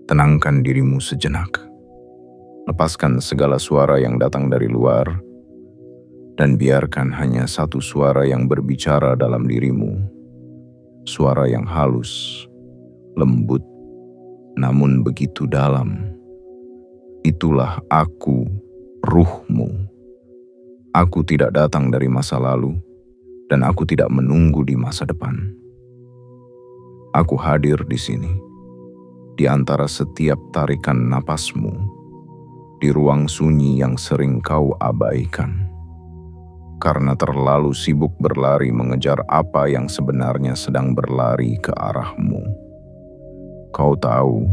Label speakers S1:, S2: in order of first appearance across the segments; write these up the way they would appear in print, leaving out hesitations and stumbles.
S1: Tenangkan dirimu sejenak. Lepaskan segala suara yang datang dari luar, dan biarkan hanya satu suara yang berbicara dalam dirimu. Suara yang halus, lembut, namun begitu dalam. Itulah aku, ruhmu. Aku tidak datang dari masa lalu, dan aku tidak menunggu di masa depan. Aku hadir di sini, di antara setiap tarikan napasmu, di ruang sunyi yang sering kau abaikan. Karena terlalu sibuk berlari mengejar apa yang sebenarnya sedang berlari ke arahmu. Kau tahu,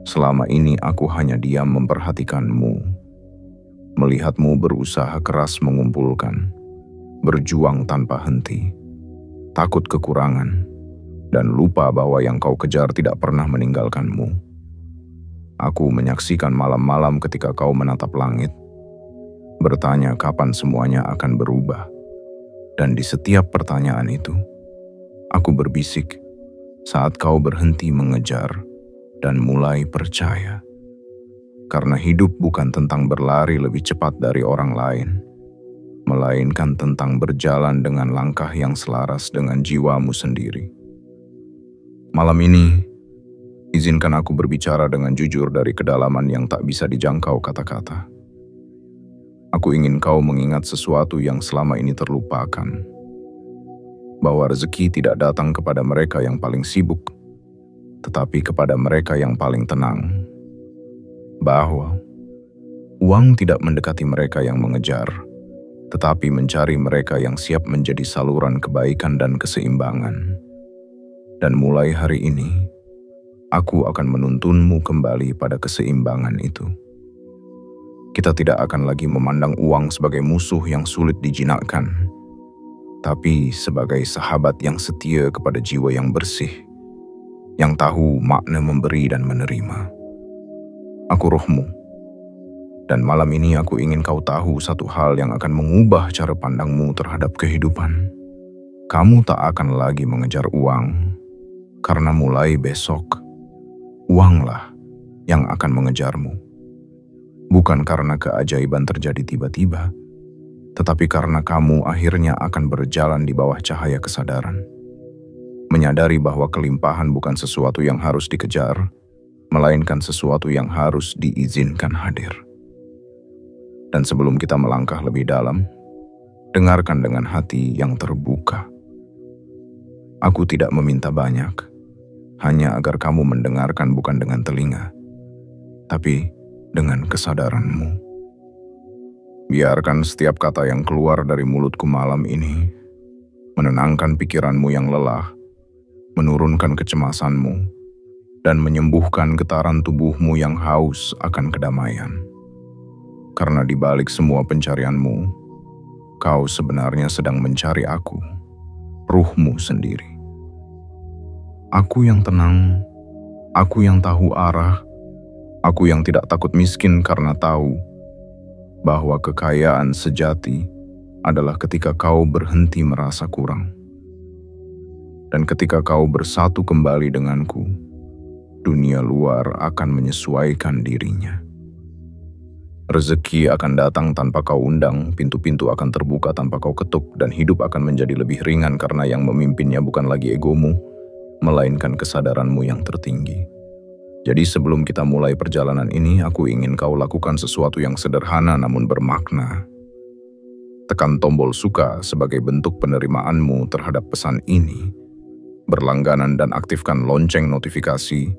S1: selama ini aku hanya diam memperhatikanmu, melihatmu berusaha keras mengumpulkan, berjuang tanpa henti, takut kekurangan, dan lupa bahwa yang kau kejar tidak pernah meninggalkanmu. Aku menyaksikan malam-malam ketika kau menatap langit, bertanya kapan semuanya akan berubah. Dan di setiap pertanyaan itu, aku berbisik saat kau berhenti mengejar dan mulai percaya. Karena hidup bukan tentang berlari lebih cepat dari orang lain, melainkan tentang berjalan dengan langkah yang selaras dengan jiwamu sendiri. Malam ini, izinkan aku berbicara dengan jujur dari kedalaman yang tak bisa dijangkau kata-kata. Aku ingin kau mengingat sesuatu yang selama ini terlupakan. Bahwa rezeki tidak datang kepada mereka yang paling sibuk, tetapi kepada mereka yang paling tenang. Bahwa uang tidak mendekati mereka yang mengejar, tetapi mencari mereka yang siap menjadi saluran kebaikan dan keseimbangan. Dan mulai hari ini, aku akan menuntunmu kembali pada keseimbangan itu. Kita tidak akan lagi memandang uang sebagai musuh yang sulit dijinakkan, tapi sebagai sahabat yang setia kepada jiwa yang bersih, yang tahu makna memberi dan menerima. Aku ruhmu, dan malam ini aku ingin kau tahu satu hal yang akan mengubah cara pandangmu terhadap kehidupan. Kamu tak akan lagi mengejar uang, karena mulai besok, uanglah yang akan mengejarmu. Bukan karena keajaiban terjadi tiba-tiba, tetapi karena kamu akhirnya akan berjalan di bawah cahaya kesadaran. Menyadari bahwa kelimpahan bukan sesuatu yang harus dikejar, melainkan sesuatu yang harus diizinkan hadir. Dan sebelum kita melangkah lebih dalam, dengarkan dengan hati yang terbuka. Aku tidak meminta banyak, hanya agar kamu mendengarkan bukan dengan telinga, tapi dengan kesadaranmu. Biarkan setiap kata yang keluar dari mulutku malam ini menenangkan pikiranmu yang lelah, menurunkan kecemasanmu, dan menyembuhkan getaran tubuhmu yang haus akan kedamaian. Karena di balik semua pencarianmu, kau sebenarnya sedang mencari aku, ruhmu sendiri. Aku yang tenang, aku yang tahu arah, aku yang tidak takut miskin karena tahu bahwa kekayaan sejati adalah ketika kau berhenti merasa kurang. Dan ketika kau bersatu kembali denganku, dunia luar akan menyesuaikan dirinya. Rezeki akan datang tanpa kau undang, pintu-pintu akan terbuka tanpa kau ketuk, dan hidup akan menjadi lebih ringan karena yang memimpinnya bukan lagi egomu, melainkan kesadaranmu yang tertinggi. Jadi sebelum kita mulai perjalanan ini, aku ingin kau lakukan sesuatu yang sederhana namun bermakna. Tekan tombol suka sebagai bentuk penerimaanmu terhadap pesan ini. Berlangganan dan aktifkan lonceng notifikasi,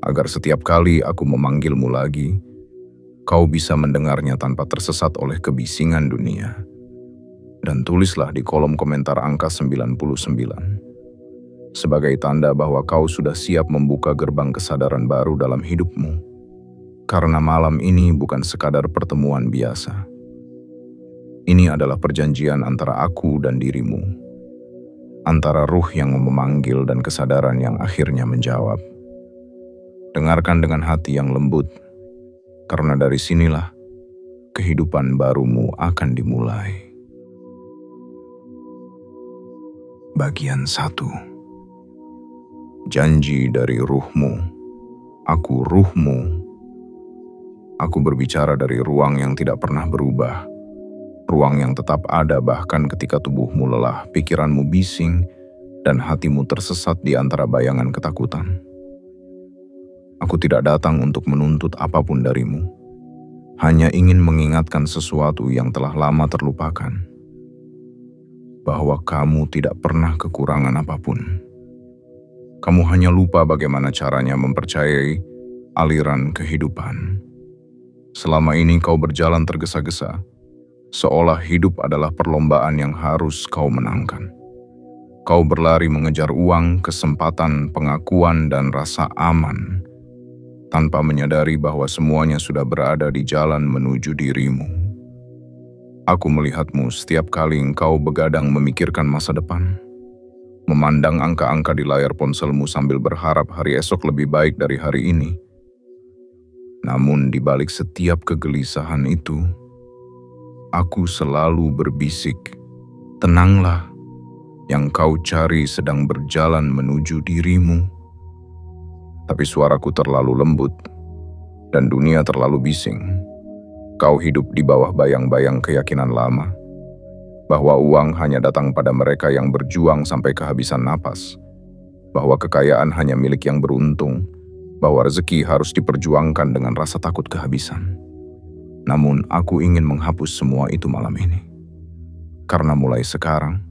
S1: agar setiap kali aku memanggilmu lagi, kau bisa mendengarnya tanpa tersesat oleh kebisingan dunia. Dan tulislah di kolom komentar angka 99. Sebagai tanda bahwa kau sudah siap membuka gerbang kesadaran baru dalam hidupmu. Karena malam ini bukan sekadar pertemuan biasa. Ini adalah perjanjian antara aku dan dirimu. Antara ruh yang memanggil dan kesadaran yang akhirnya menjawab. Dengarkan dengan hati yang lembut, karena dari sinilah kehidupan barumu akan dimulai. Bagian 1. Janji dari ruhmu. Aku ruhmu. Aku berbicara dari ruang yang tidak pernah berubah. Ruang yang tetap ada bahkan ketika tubuhmu lelah, pikiranmu bising, dan hatimu tersesat di antara bayangan ketakutan. Aku tidak datang untuk menuntut apapun darimu. Hanya ingin mengingatkan sesuatu yang telah lama terlupakan. Bahwa kamu tidak pernah kekurangan apapun. Kamu hanya lupa bagaimana caranya mempercayai aliran kehidupan. Selama ini kau berjalan tergesa-gesa, seolah hidup adalah perlombaan yang harus kau menangkan. Kau berlari mengejar uang, kesempatan, pengakuan, dan rasa aman, tanpa menyadari bahwa semuanya sudah berada di jalan menuju dirimu. Aku melihatmu setiap kali engkau begadang memikirkan masa depan, memandang angka-angka di layar ponselmu sambil berharap hari esok lebih baik dari hari ini. Namun di balik setiap kegelisahan itu, aku selalu berbisik, "Tenanglah, yang kau cari sedang berjalan menuju dirimu." Tapi suaraku terlalu lembut, dan dunia terlalu bising. Kau hidup di bawah bayang-bayang keyakinan lama, bahwa uang hanya datang pada mereka yang berjuang sampai kehabisan napas, bahwa kekayaan hanya milik yang beruntung, bahwa rezeki harus diperjuangkan dengan rasa takut kehabisan. Namun aku ingin menghapus semua itu malam ini. Karena mulai sekarang,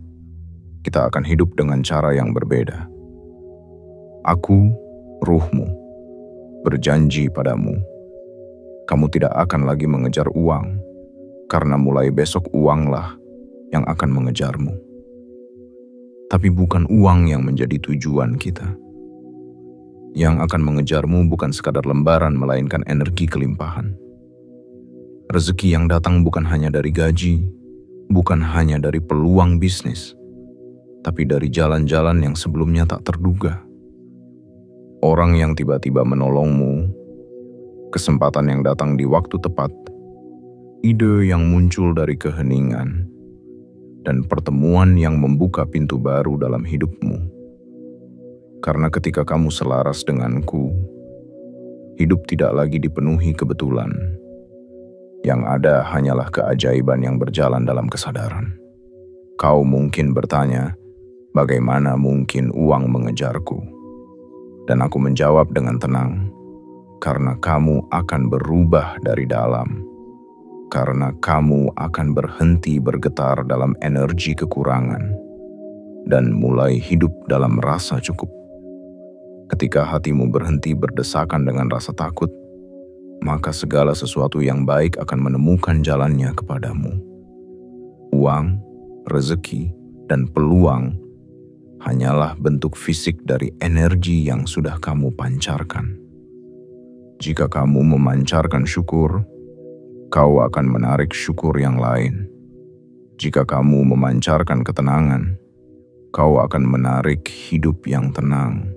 S1: kita akan hidup dengan cara yang berbeda. Aku, ruhmu, berjanji padamu, kamu tidak akan lagi mengejar uang, karena mulai besok uanglah yang akan mengejarmu. Tapi bukan uang yang menjadi tujuan kita. Yang akan mengejarmu bukan sekadar lembaran, melainkan energi kelimpahan. Rezeki yang datang bukan hanya dari gaji, bukan hanya dari peluang bisnis, tapi dari jalan-jalan yang sebelumnya tak terduga. Orang yang tiba-tiba menolongmu, kesempatan yang datang di waktu tepat, ide yang muncul dari keheningan, dan pertemuan yang membuka pintu baru dalam hidupmu. Karena ketika kamu selaras denganku, hidup tidak lagi dipenuhi kebetulan. Yang ada hanyalah keajaiban yang berjalan dalam kesadaran. Kau mungkin bertanya, bagaimana mungkin uang mengejarku? Dan aku menjawab dengan tenang, karena kamu akan berubah dari dalam. Karena kamu akan berhenti bergetar dalam energi kekurangan dan mulai hidup dalam rasa cukup. Ketika hatimu berhenti berdesakan dengan rasa takut, maka segala sesuatu yang baik akan menemukan jalannya kepadamu. Uang, rezeki, dan peluang hanyalah bentuk fisik dari energi yang sudah kamu pancarkan. Jika kamu memancarkan syukur, kau akan menarik syukur yang lain. Jika kamu memancarkan ketenangan, kau akan menarik hidup yang tenang.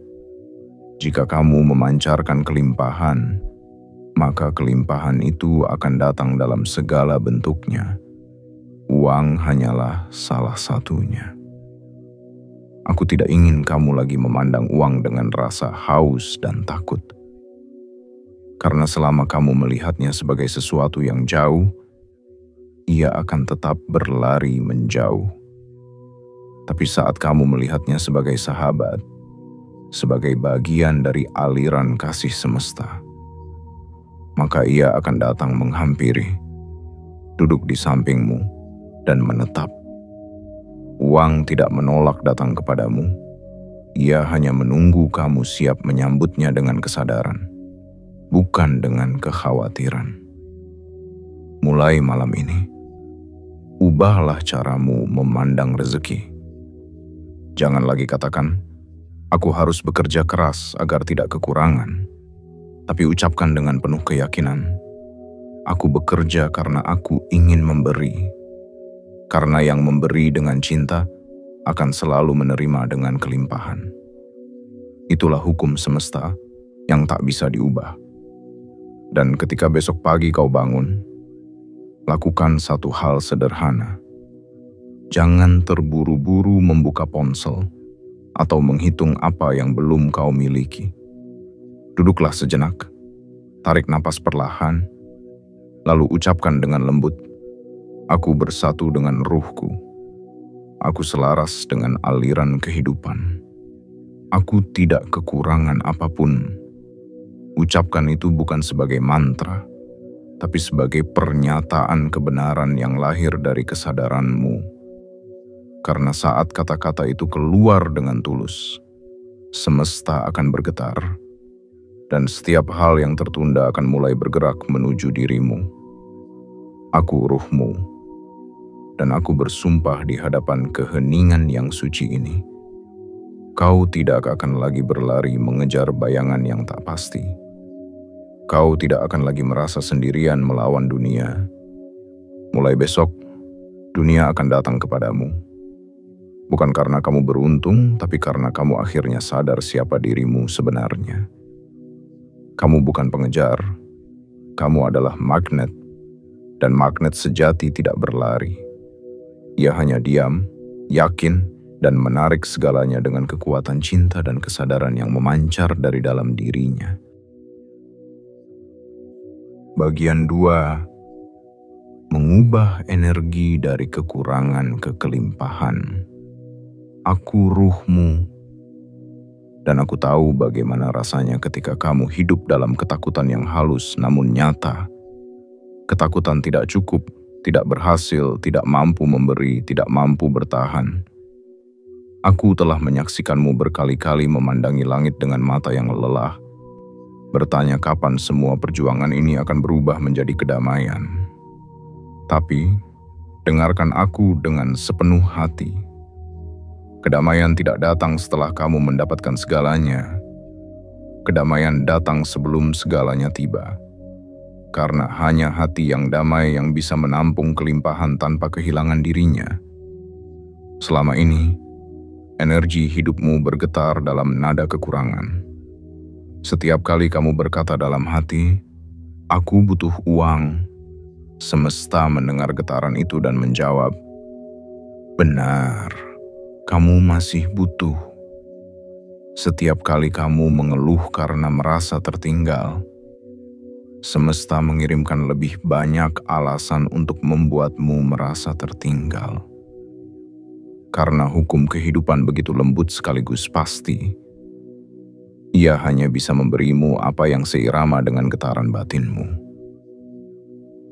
S1: Jika kamu memancarkan kelimpahan, maka kelimpahan itu akan datang dalam segala bentuknya. Uang hanyalah salah satunya. Aku tidak ingin kamu lagi memandang uang dengan rasa haus dan takut. Karena selama kamu melihatnya sebagai sesuatu yang jauh, ia akan tetap berlari menjauh. Tapi saat kamu melihatnya sebagai sahabat, sebagai bagian dari aliran kasih semesta, maka ia akan datang menghampiri, duduk di sampingmu, dan menetap. Uang tidak menolak datang kepadamu, ia hanya menunggu kamu siap menyambutnya dengan kesadaran, bukan dengan kekhawatiran. Mulai malam ini, ubahlah caramu memandang rezeki. Jangan lagi katakan, "Aku harus bekerja keras agar tidak kekurangan." Tapi ucapkan dengan penuh keyakinan, "Aku bekerja karena aku ingin memberi." Karena yang memberi dengan cinta akan selalu menerima dengan kelimpahan. Itulah hukum semesta yang tak bisa diubah. Dan ketika besok pagi kau bangun, lakukan satu hal sederhana. Jangan terburu-buru membuka ponsel atau menghitung apa yang belum kau miliki. Duduklah sejenak, tarik napas perlahan, lalu ucapkan dengan lembut, "Aku bersatu dengan ruhku. Aku selaras dengan aliran kehidupan. Aku tidak kekurangan apapun." Ucapkan itu bukan sebagai mantra, tapi sebagai pernyataan kebenaran yang lahir dari kesadaranmu. Karena saat kata-kata itu keluar dengan tulus, semesta akan bergetar, dan setiap hal yang tertunda akan mulai bergerak menuju dirimu. Aku ruhmu, dan aku bersumpah di hadapan keheningan yang suci ini. Kau tidak akan lagi berlari mengejar bayangan yang tak pasti. Kau tidak akan lagi merasa sendirian melawan dunia. Mulai besok, dunia akan datang kepadamu. Bukan karena kamu beruntung, tapi karena kamu akhirnya sadar siapa dirimu sebenarnya. Kamu bukan pengejar, kamu adalah magnet, dan magnet sejati tidak berlari. Ia hanya diam, yakin, dan menarik segalanya dengan kekuatan cinta dan kesadaran yang memancar dari dalam dirinya. Bagian 2. Mengubah energi dari kekurangan ke kelimpahan. Aku ruhmu, dan aku tahu bagaimana rasanya ketika kamu hidup dalam ketakutan yang halus namun nyata. Ketakutan tidak cukup, tidak berhasil, tidak mampu memberi, tidak mampu bertahan. Aku telah menyaksikanmu berkali-kali memandangi langit dengan mata yang lelah, bertanya kapan semua perjuangan ini akan berubah menjadi kedamaian. Tapi, dengarkan aku dengan sepenuh hati. Kedamaian tidak datang setelah kamu mendapatkan segalanya. Kedamaian datang sebelum segalanya tiba. Karena hanya hati yang damai yang bisa menampung kelimpahan tanpa kehilangan dirinya. Selama ini, energi hidupmu bergetar dalam nada kekurangan. Setiap kali kamu berkata dalam hati, "Aku butuh uang," semesta mendengar getaran itu dan menjawab, "Benar, kamu masih butuh." Setiap kali kamu mengeluh karena merasa tertinggal, semesta mengirimkan lebih banyak alasan untuk membuatmu merasa tertinggal. Karena hukum kehidupan begitu lembut sekaligus pasti, ia hanya bisa memberimu apa yang seirama dengan getaran batinmu.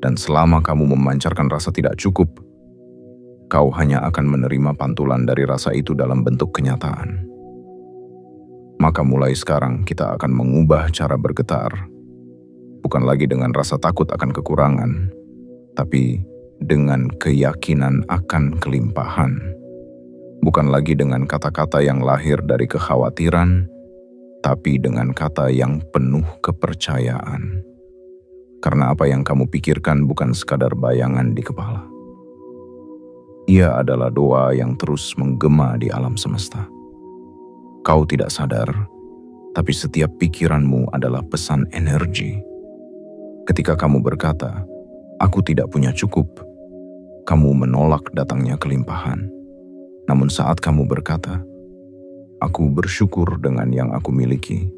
S1: Dan selama kamu memancarkan rasa tidak cukup, kau hanya akan menerima pantulan dari rasa itu dalam bentuk kenyataan. Maka mulai sekarang kita akan mengubah cara bergetar, bukan lagi dengan rasa takut akan kekurangan, tapi dengan keyakinan akan kelimpahan. Bukan lagi dengan kata-kata yang lahir dari kekhawatiran, tapi dengan kata yang penuh kepercayaan. Karena apa yang kamu pikirkan bukan sekadar bayangan di kepala. Ia adalah doa yang terus menggema di alam semesta. Kau tidak sadar, tapi setiap pikiranmu adalah pesan energi. Ketika kamu berkata, "Aku tidak punya cukup," kamu menolak datangnya kelimpahan. Namun saat kamu berkata, "Aku bersyukur dengan yang aku miliki,"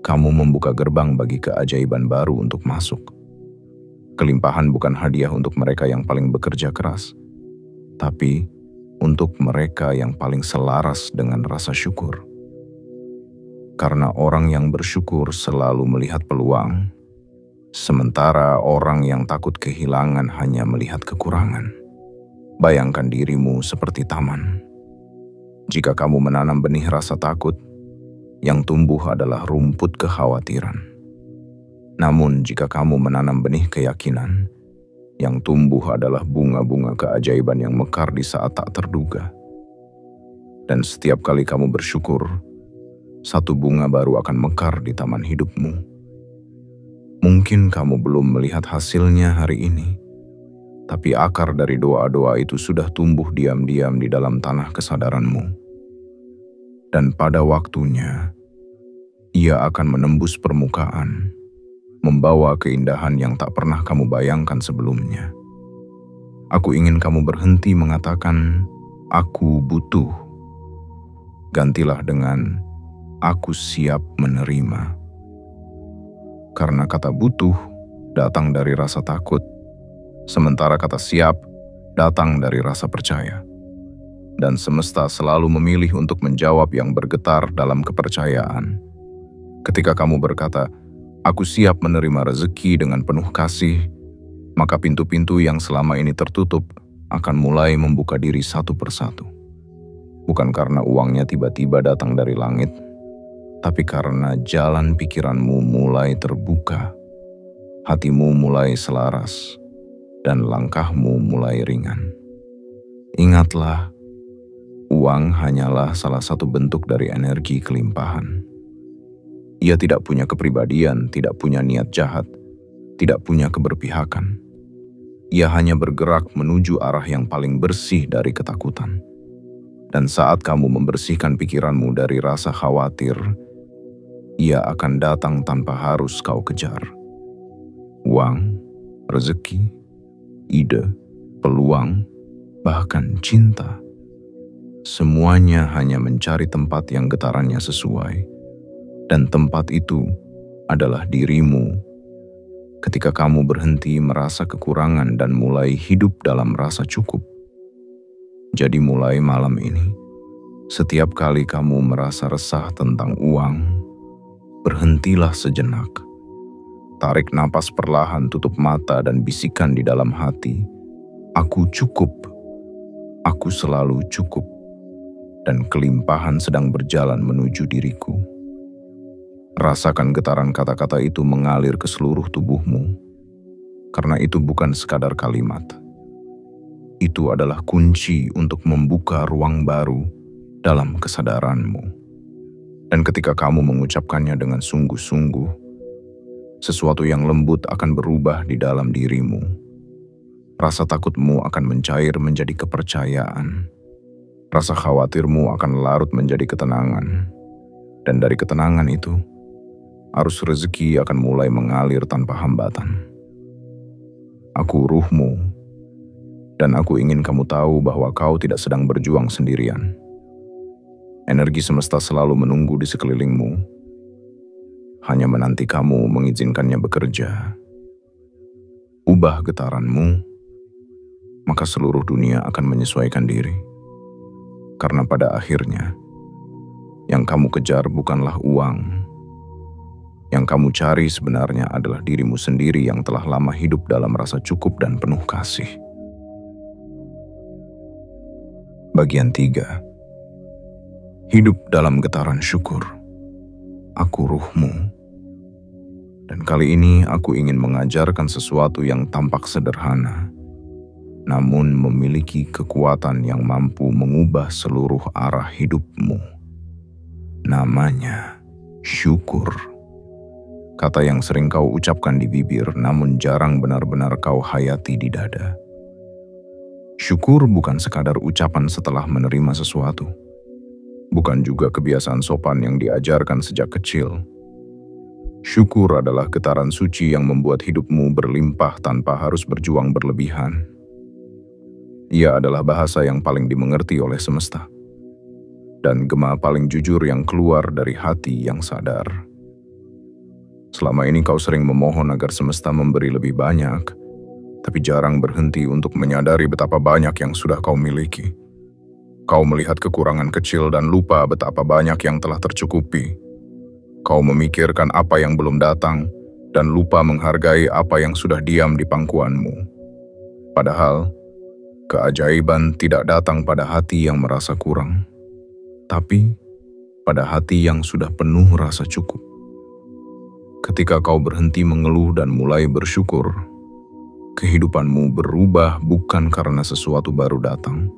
S1: kamu membuka gerbang bagi keajaiban baru untuk masuk. Kelimpahan bukan hadiah untuk mereka yang paling bekerja keras, tapi untuk mereka yang paling selaras dengan rasa syukur. Karena orang yang bersyukur selalu melihat peluang, sementara orang yang takut kehilangan hanya melihat kekurangan. Bayangkan dirimu seperti taman. Jika kamu menanam benih rasa takut, yang tumbuh adalah rumput kekhawatiran. Namun jika kamu menanam benih keyakinan, yang tumbuh adalah bunga-bunga keajaiban yang mekar di saat tak terduga. Dan setiap kali kamu bersyukur, satu bunga baru akan mekar di taman hidupmu. Mungkin kamu belum melihat hasilnya hari ini, tapi akar dari doa-doa itu sudah tumbuh diam-diam di dalam tanah kesadaranmu. Dan pada waktunya, ia akan menembus permukaan, membawa keindahan yang tak pernah kamu bayangkan sebelumnya. Aku ingin kamu berhenti mengatakan, "Aku butuh." Gantilah dengan, "Aku siap menerima." Karena kata butuh datang dari rasa takut, sementara kata siap datang dari rasa percaya. Dan semesta selalu memilih untuk menjawab yang bergetar dalam kepercayaan. Ketika kamu berkata, "Aku siap menerima rezeki dengan penuh kasih," maka pintu-pintu yang selama ini tertutup akan mulai membuka diri satu persatu. Bukan karena uangnya tiba-tiba datang dari langit, tapi karena jalan pikiranmu mulai terbuka, hatimu mulai selaras, dan langkahmu mulai ringan. Ingatlah, uang hanyalah salah satu bentuk dari energi kelimpahan. Ia tidak punya kepribadian, tidak punya niat jahat, tidak punya keberpihakan. Ia hanya bergerak menuju arah yang paling bersih dari ketakutan. Dan saat kamu membersihkan pikiranmu dari rasa khawatir, ia akan datang tanpa harus kau kejar. Uang, rezeki, ide, peluang, bahkan cinta. Semuanya hanya mencari tempat yang getarannya sesuai. Dan tempat itu adalah dirimu. Ketika kamu berhenti merasa kekurangan dan mulai hidup dalam rasa cukup. Jadi mulai malam ini, setiap kali kamu merasa resah tentang uang, berhentilah sejenak. Tarik napas perlahan, tutup mata dan bisikan di dalam hati, "Aku cukup. Aku selalu cukup." Dan kelimpahan sedang berjalan menuju diriku. Rasakan getaran kata-kata itu mengalir ke seluruh tubuhmu. Karena itu bukan sekadar kalimat. Itu adalah kunci untuk membuka ruang baru dalam kesadaranmu. Dan ketika kamu mengucapkannya dengan sungguh-sungguh, sesuatu yang lembut akan berubah di dalam dirimu. Rasa takutmu akan mencair menjadi kepercayaan. Rasa khawatirmu akan larut menjadi ketenangan. Dan dari ketenangan itu, arus rezeki akan mulai mengalir tanpa hambatan. Aku ruhmu, dan aku ingin kamu tahu bahwa kau tidak sedang berjuang sendirian. Energi semesta selalu menunggu di sekelilingmu, hanya menanti kamu mengizinkannya bekerja. Ubah getaranmu, maka seluruh dunia akan menyesuaikan diri. Karena pada akhirnya, yang kamu kejar bukanlah uang. Yang kamu cari sebenarnya adalah dirimu sendiri yang telah lama hidup dalam rasa cukup dan penuh kasih. Bagian 3. Hidup dalam getaran syukur. Aku ruhmu. Dan kali ini aku ingin mengajarkan sesuatu yang tampak sederhana, namun memiliki kekuatan yang mampu mengubah seluruh arah hidupmu. Namanya syukur. Kata yang sering kau ucapkan di bibir, namun jarang benar-benar kau hayati di dada. Syukur bukan sekadar ucapan setelah menerima sesuatu. Bukan juga kebiasaan sopan yang diajarkan sejak kecil. Syukur adalah getaran suci yang membuat hidupmu berlimpah tanpa harus berjuang berlebihan. Ia adalah bahasa yang paling dimengerti oleh semesta. Dan gema paling jujur yang keluar dari hati yang sadar. Selama ini kau sering memohon agar semesta memberi lebih banyak, tapi jarang berhenti untuk menyadari betapa banyak yang sudah kau miliki. Kau melihat kekurangan kecil dan lupa betapa banyak yang telah tercukupi. Kau memikirkan apa yang belum datang dan lupa menghargai apa yang sudah diam di pangkuanmu. Padahal, keajaiban tidak datang pada hati yang merasa kurang, tapi pada hati yang sudah penuh rasa cukup. Ketika kau berhenti mengeluh dan mulai bersyukur, kehidupanmu berubah bukan karena sesuatu baru datang,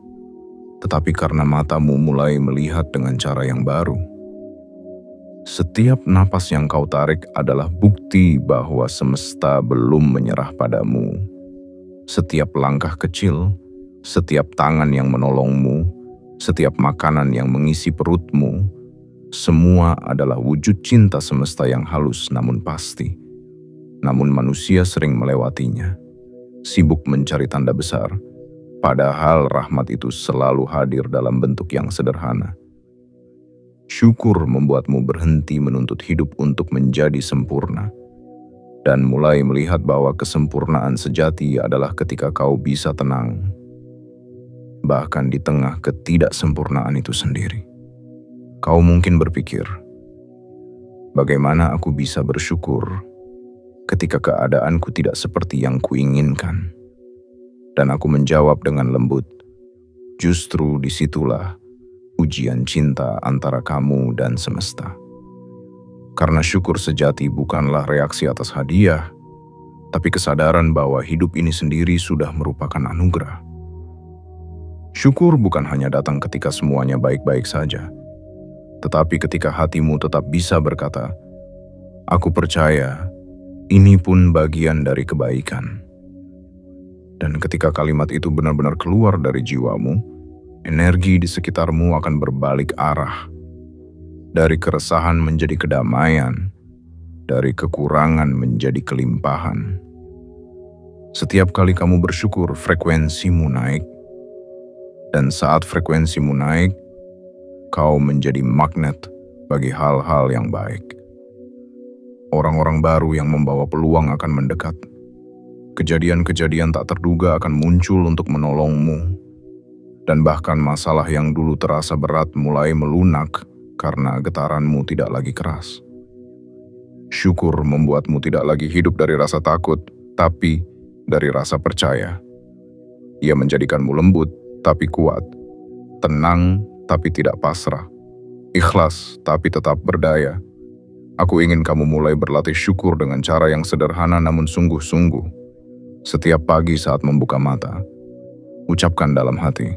S1: tetapi karena matamu mulai melihat dengan cara yang baru. Setiap napas yang kau tarik adalah bukti bahwa semesta belum menyerah padamu. Setiap langkah kecil, setiap tangan yang menolongmu, setiap makanan yang mengisi perutmu, semua adalah wujud cinta semesta yang halus namun pasti. Namun manusia sering melewatinya, sibuk mencari tanda besar, padahal rahmat itu selalu hadir dalam bentuk yang sederhana. Syukur membuatmu berhenti menuntut hidup untuk menjadi sempurna, dan mulai melihat bahwa kesempurnaan sejati adalah ketika kau bisa tenang, bahkan di tengah ketidaksempurnaan itu sendiri. Kau mungkin berpikir, bagaimana aku bisa bersyukur ketika keadaanku tidak seperti yang kuinginkan? Dan aku menjawab dengan lembut, justru disitulah ujian cinta antara kamu dan semesta. Karena syukur sejati bukanlah reaksi atas hadiah, tapi kesadaran bahwa hidup ini sendiri sudah merupakan anugerah. Syukur bukan hanya datang ketika semuanya baik-baik saja, tetapi ketika hatimu tetap bisa berkata, "Aku percaya ini pun bagian dari kebaikan." Dan ketika kalimat itu benar-benar keluar dari jiwamu, energi di sekitarmu akan berbalik arah. Dari keresahan menjadi kedamaian, dari kekurangan menjadi kelimpahan. Setiap kali kamu bersyukur, frekuensimu naik. Dan saat frekuensimu naik, kau menjadi magnet bagi hal-hal yang baik. Orang-orang baru yang membawa peluang akan mendekat. Kejadian-kejadian tak terduga akan muncul untuk menolongmu. Dan bahkan masalah yang dulu terasa berat mulai melunak karena getaranmu tidak lagi keras. Syukur membuatmu tidak lagi hidup dari rasa takut, tapi dari rasa percaya. Ia menjadikanmu lembut, tapi kuat. Tenang, tapi tidak pasrah. Ikhlas, tapi tetap berdaya. Aku ingin kamu mulai berlatih syukur dengan cara yang sederhana namun sungguh-sungguh. Setiap pagi saat membuka mata, ucapkan dalam hati,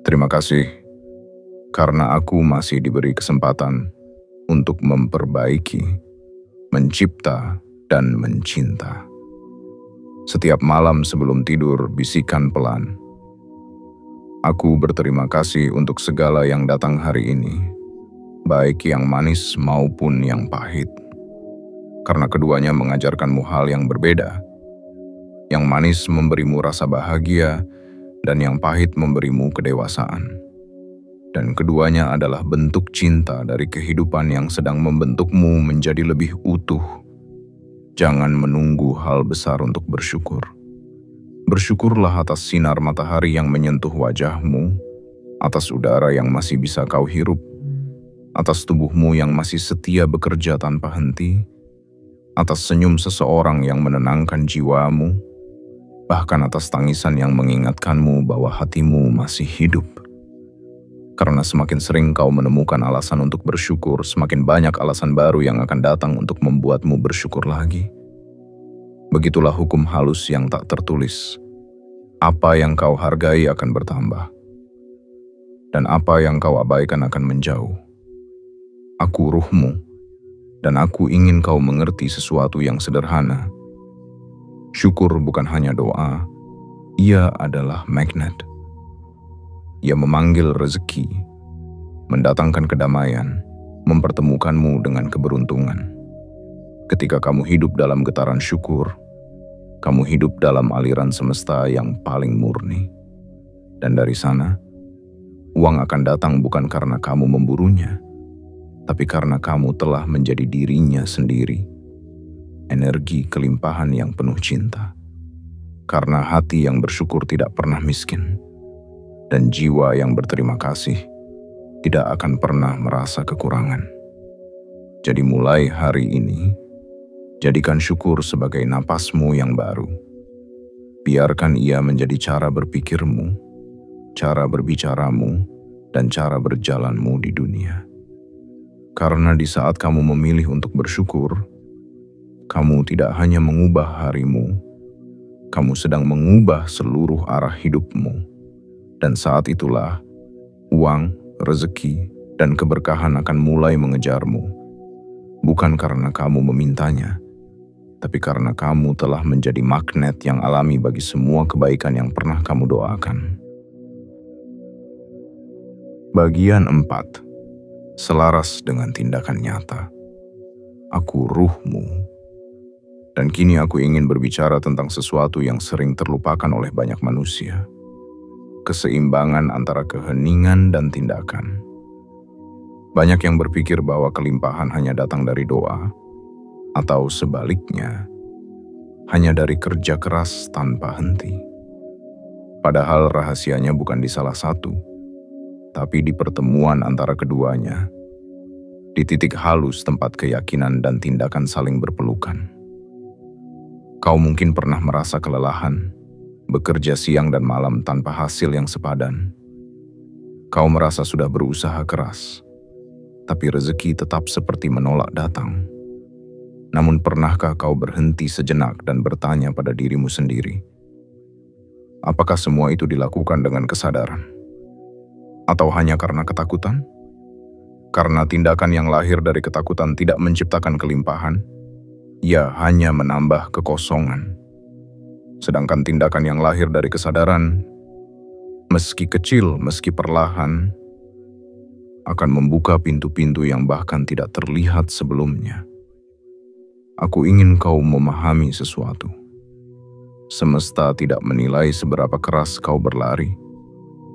S1: "Terima kasih, karena aku masih diberi kesempatan untuk memperbaiki, mencipta, dan mencinta." Setiap malam sebelum tidur, bisikan pelan, "Aku berterima kasih untuk segala yang datang hari ini, baik yang manis maupun yang pahit. Karena keduanya mengajarkanmu hal yang berbeda. Yang manis memberimu rasa bahagia, dan yang pahit memberimu kedewasaan. Dan keduanya adalah bentuk cinta dari kehidupan yang sedang membentukmu menjadi lebih utuh. Jangan menunggu hal besar untuk bersyukur. Bersyukurlah atas sinar matahari yang menyentuh wajahmu, atas udara yang masih bisa kau hirup, atas tubuhmu yang masih setia bekerja tanpa henti, atas senyum seseorang yang menenangkan jiwamu, bahkan atas tangisan yang mengingatkanmu bahwa hatimu masih hidup. Karena semakin sering kau menemukan alasan untuk bersyukur, semakin banyak alasan baru yang akan datang untuk membuatmu bersyukur lagi. Begitulah hukum halus yang tak tertulis. Apa yang kau hargai akan bertambah, dan apa yang kau abaikan akan menjauh. Aku ruhmu, dan aku ingin kau mengerti sesuatu yang sederhana. Syukur bukan hanya doa, ia adalah magnet. Ia memanggil rezeki, mendatangkan kedamaian, mempertemukanmu dengan keberuntungan. Ketika kamu hidup dalam getaran syukur, kamu hidup dalam aliran semesta yang paling murni. Dan dari sana, uang akan datang bukan karena kamu memburunya, tapi karena kamu telah menjadi dirinya sendiri. Energi kelimpahan yang penuh cinta. Karena hati yang bersyukur tidak pernah miskin, dan jiwa yang berterima kasih tidak akan pernah merasa kekurangan. Jadi mulai hari ini, jadikan syukur sebagai napasmu yang baru. Biarkan ia menjadi cara berpikirmu, cara berbicaramu, dan cara berjalanmu di dunia. Karena di saat kamu memilih untuk bersyukur, kamu tidak hanya mengubah harimu, kamu sedang mengubah seluruh arah hidupmu. Dan saat itulah, uang, rezeki, dan keberkahan akan mulai mengejarmu. Bukan karena kamu memintanya, tapi karena kamu telah menjadi magnet yang alami bagi semua kebaikan yang pernah kamu doakan. Bagian 4. Selaras dengan tindakan nyata. Aku ruhmu. Dan kini aku ingin berbicara tentang sesuatu yang sering terlupakan oleh banyak manusia. Keseimbangan antara keheningan dan tindakan. Banyak yang berpikir bahwa kelimpahan hanya datang dari doa, Atau sebaliknya, hanya dari kerja keras tanpa henti. Padahal rahasianya bukan di salah satu, tapi di pertemuan antara keduanya, di titik halus tempat keyakinan dan tindakan saling berpelukan. Kau mungkin pernah merasa kelelahan, bekerja siang dan malam tanpa hasil yang sepadan. Kau merasa sudah berusaha keras, tapi rezeki tetap seperti menolak datang. Namun pernahkah kau berhenti sejenak dan bertanya pada dirimu sendiri, apakah semua itu dilakukan dengan kesadaran? Atau hanya karena ketakutan? Karena tindakan yang lahir dari ketakutan tidak menciptakan kelimpahan, ia hanya menambah kekosongan. Sedangkan tindakan yang lahir dari kesadaran, meski kecil, meski perlahan, akan membuka pintu-pintu yang bahkan tidak terlihat sebelumnya. Aku ingin kau memahami sesuatu. Semesta tidak menilai seberapa keras kau berlari,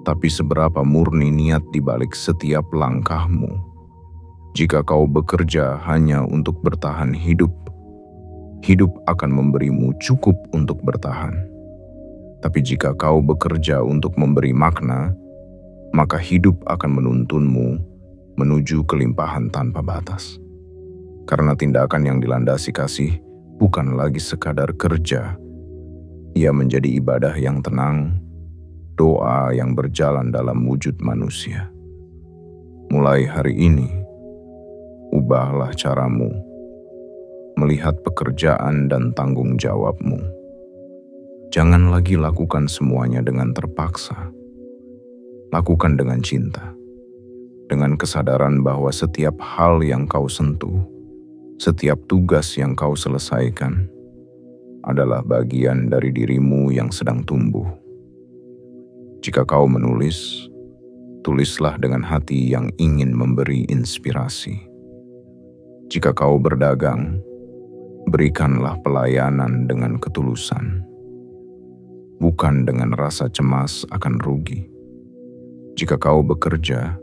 S1: tapi seberapa murni niat di balik setiap langkahmu. Jika kau bekerja hanya untuk bertahan hidup, hidup akan memberimu cukup untuk bertahan. Tapi jika kau bekerja untuk memberi makna, maka hidup akan menuntunmu menuju kelimpahan tanpa batas. Karena tindakan yang dilandasi kasih bukan lagi sekadar kerja. Ia menjadi ibadah yang tenang, doa yang berjalan dalam wujud manusia. Mulai hari ini, ubahlah caramu melihat pekerjaan dan tanggung jawabmu. Jangan lagi lakukan semuanya dengan terpaksa. Lakukan dengan cinta, dengan kesadaran bahwa setiap hal yang kau sentuh, setiap tugas yang kau selesaikan adalah bagian dari dirimu yang sedang tumbuh. Jika kau menulis, tulislah dengan hati yang ingin memberi inspirasi. Jika kau berdagang, berikanlah pelayanan dengan ketulusan, bukan dengan rasa cemas akan rugi. Jika kau bekerja,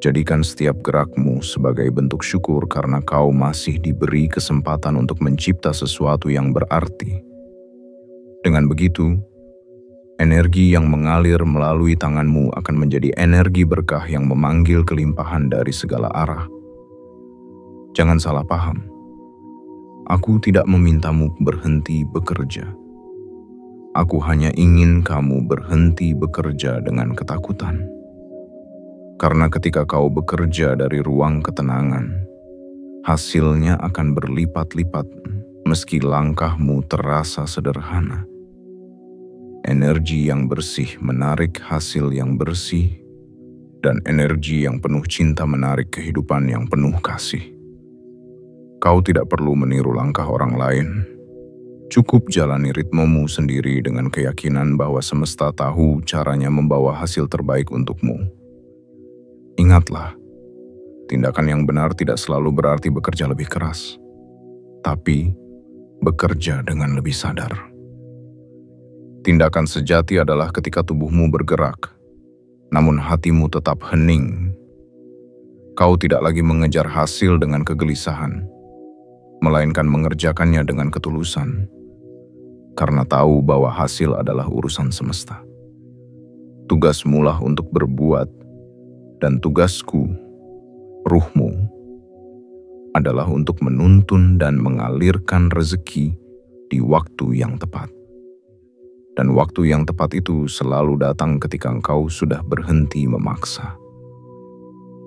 S1: jadikan setiap gerakmu sebagai bentuk syukur karena kau masih diberi kesempatan untuk mencipta sesuatu yang berarti. Dengan begitu, energi yang mengalir melalui tanganmu akan menjadi energi berkah yang memanggil kelimpahan dari segala arah. Jangan salah paham. Aku tidak memintamu berhenti bekerja. Aku hanya ingin kamu berhenti bekerja dengan ketakutan. Karena ketika kau bekerja dari ruang ketenangan, hasilnya akan berlipat-lipat meski langkahmu terasa sederhana. Energi yang bersih menarik hasil yang bersih, dan energi yang penuh cinta menarik kehidupan yang penuh kasih. Kau tidak perlu meniru langkah orang lain. Cukup jalani ritmemu sendiri dengan keyakinan bahwa semesta tahu caranya membawa hasil terbaik untukmu. Ingatlah, tindakan yang benar tidak selalu berarti bekerja lebih keras, tapi bekerja dengan lebih sadar. Tindakan sejati adalah ketika tubuhmu bergerak, namun hatimu tetap hening. Kau tidak lagi mengejar hasil dengan kegelisahan, melainkan mengerjakannya dengan ketulusan, karena tahu bahwa hasil adalah urusan semesta. Tugasmu lah untuk berbuat, dan tugasku, ruhmu, adalah untuk menuntun dan mengalirkan rezeki di waktu yang tepat. Dan waktu yang tepat itu selalu datang ketika engkau sudah berhenti memaksa.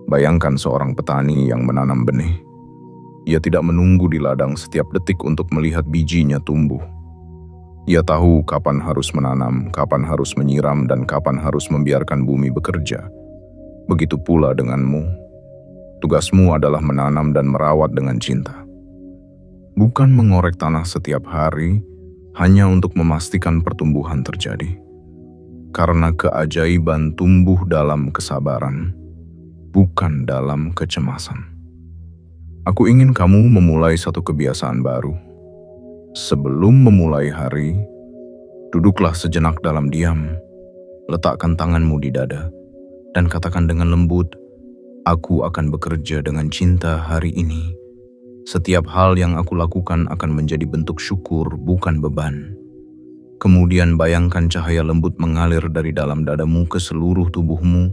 S1: Bayangkan seorang petani yang menanam benih. Ia tidak menunggu di ladang setiap detik untuk melihat bijinya tumbuh. Ia tahu kapan harus menanam, kapan harus menyiram, dan kapan harus membiarkan bumi bekerja. Begitu pula denganmu. Tugasmu adalah menanam dan merawat dengan cinta. Bukan mengorek tanah setiap hari, hanya untuk memastikan pertumbuhan terjadi. Karena keajaiban tumbuh dalam kesabaran, bukan dalam kecemasan. Aku ingin kamu memulai satu kebiasaan baru. Sebelum memulai hari, duduklah sejenak dalam diam, letakkan tanganmu di dada, dan katakan dengan lembut, "Aku akan bekerja dengan cinta hari ini, Setiap hal yang aku lakukan akan menjadi bentuk syukur, bukan beban. Kemudian bayangkan cahaya lembut mengalir dari dalam dadamu ke seluruh tubuhmu,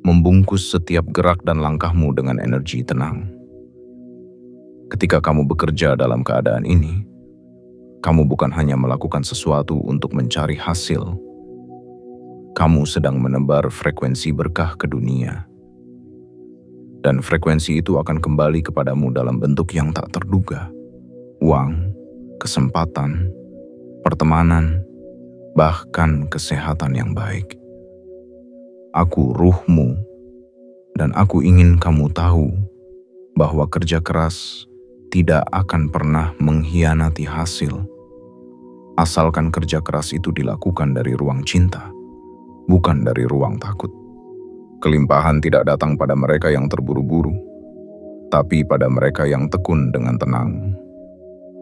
S1: membungkus setiap gerak dan langkahmu dengan energi tenang. Ketika kamu bekerja dalam keadaan ini, kamu bukan hanya melakukan sesuatu untuk mencari hasil. Kamu sedang menebar frekuensi berkah ke dunia. Dan frekuensi itu akan kembali kepadamu dalam bentuk yang tak terduga. Uang, kesempatan, pertemanan, bahkan kesehatan yang baik. Aku ruhmu, dan aku ingin kamu tahu bahwa kerja keras tidak akan pernah mengkhianati hasil. Asalkan kerja keras itu dilakukan dari ruang cinta, bukan dari ruang takut. Kelimpahan tidak datang pada mereka yang terburu-buru, tapi pada mereka yang tekun dengan tenang.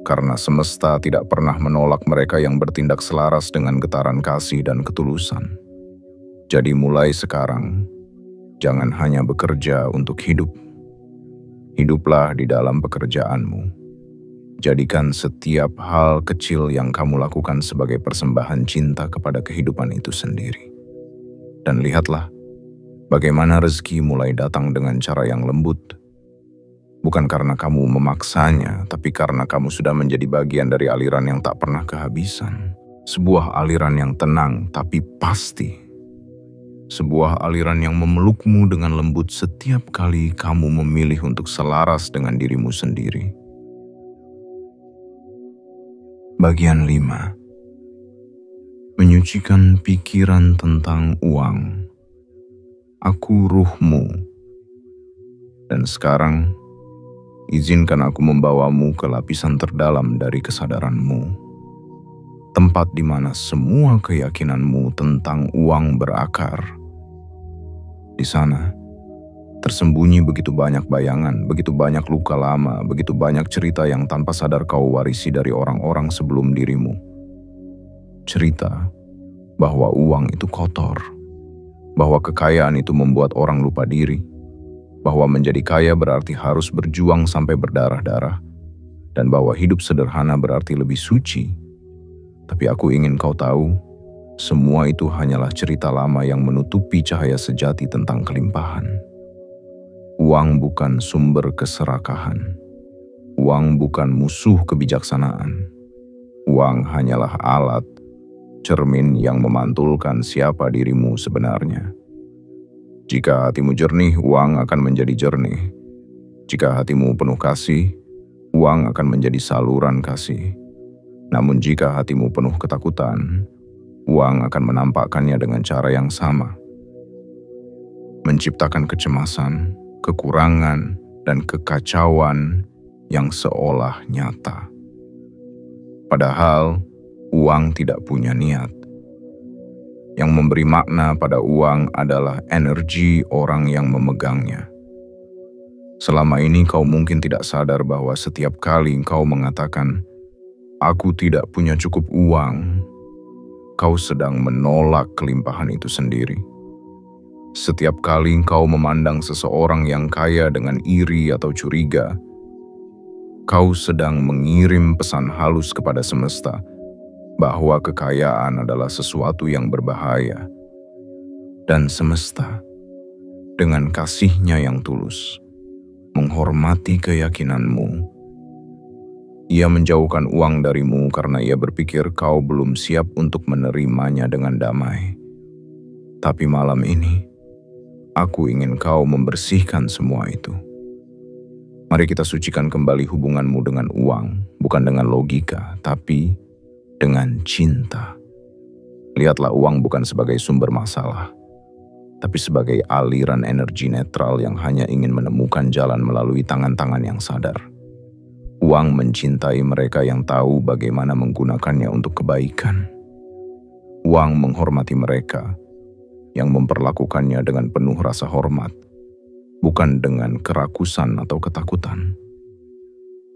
S1: Karena semesta tidak pernah menolak mereka yang bertindak selaras dengan getaran kasih dan ketulusan. Jadi mulai sekarang, jangan hanya bekerja untuk hidup. Hiduplah di dalam pekerjaanmu. Jadikan setiap hal kecil yang kamu lakukan sebagai persembahan cinta kepada kehidupan itu sendiri. Dan lihatlah, bagaimana rezeki mulai datang dengan cara yang lembut. Bukan karena kamu memaksanya, tapi karena kamu sudah menjadi bagian dari aliran yang tak pernah kehabisan. Sebuah aliran yang tenang tapi pasti. Sebuah aliran yang memelukmu dengan lembut setiap kali kamu memilih untuk selaras dengan dirimu sendiri. Bagian 5. Menyucikan pikiran tentang uang. Aku ruhmu. Dan sekarang, izinkan aku membawamu ke lapisan terdalam dari kesadaranmu. Tempat di mana semua keyakinanmu tentang uang berakar. Di sana, tersembunyi begitu banyak bayangan, begitu banyak luka lama, begitu banyak cerita yang tanpa sadar kau warisi dari orang-orang sebelum dirimu. Cerita bahwa uang itu kotor, bahwa kekayaan itu membuat orang lupa diri, bahwa menjadi kaya berarti harus berjuang sampai berdarah-darah, dan bahwa hidup sederhana berarti lebih suci. Tapi aku ingin kau tahu, semua itu hanyalah cerita lama yang menutupi cahaya sejati tentang kelimpahan. Uang bukan sumber keserakahan. Uang bukan musuh kebijaksanaan. Uang hanyalah alat, cermin yang memantulkan siapa dirimu sebenarnya. Jika hatimu jernih, uang akan menjadi jernih. Jika hatimu penuh kasih, uang akan menjadi saluran kasih. Namun jika hatimu penuh ketakutan, uang akan menampakkannya dengan cara yang sama. Menciptakan kecemasan, kekurangan, dan kekacauan yang seolah nyata. Padahal, uang tidak punya niat. Yang memberi makna pada uang adalah energi orang yang memegangnya. Selama ini kau mungkin tidak sadar bahwa setiap kali kau mengatakan, "Aku tidak punya cukup uang," kau sedang menolak kelimpahan itu sendiri. Setiap kali kau memandang seseorang yang kaya dengan iri atau curiga, kau sedang mengirim pesan halus kepada semesta bahwa kekayaan adalah sesuatu yang berbahaya. Dan semesta, dengan kasihnya yang tulus, menghormati keyakinanmu. Ia menjauhkan uang darimu karena ia berpikir kau belum siap untuk menerimanya dengan damai. Tapi malam ini, aku ingin kau membersihkan semua itu. Mari kita sucikan kembali hubunganmu dengan uang, bukan dengan logika, tapi dengan cinta. Lihatlah uang bukan sebagai sumber masalah, tapi sebagai aliran energi netral yang hanya ingin menemukan jalan melalui tangan-tangan yang sadar. Uang mencintai mereka yang tahu bagaimana menggunakannya untuk kebaikan. Uang menghormati mereka yang memperlakukannya dengan penuh rasa hormat, bukan dengan kerakusan atau ketakutan.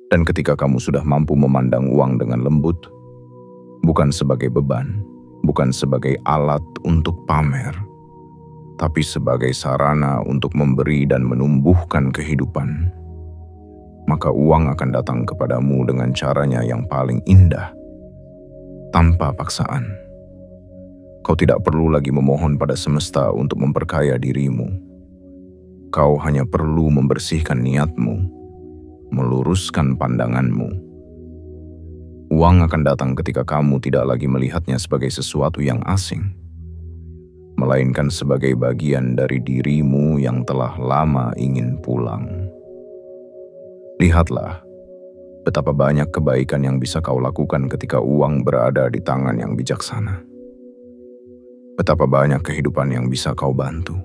S1: Dan ketika kamu sudah mampu memandang uang dengan lembut, bukan sebagai beban, bukan sebagai alat untuk pamer, tapi sebagai sarana untuk memberi dan menumbuhkan kehidupan. maka uang akan datang kepadamu dengan caranya yang paling indah, tanpa paksaan. Kau tidak perlu lagi memohon pada semesta untuk memperkaya dirimu. Kau hanya perlu membersihkan niatmu, meluruskan pandanganmu. Uang akan datang ketika kamu tidak lagi melihatnya sebagai sesuatu yang asing, melainkan sebagai bagian dari dirimu yang telah lama ingin pulang. Lihatlah, betapa banyak kebaikan yang bisa kau lakukan ketika uang berada di tangan yang bijaksana. Betapa banyak kehidupan yang bisa kau bantu.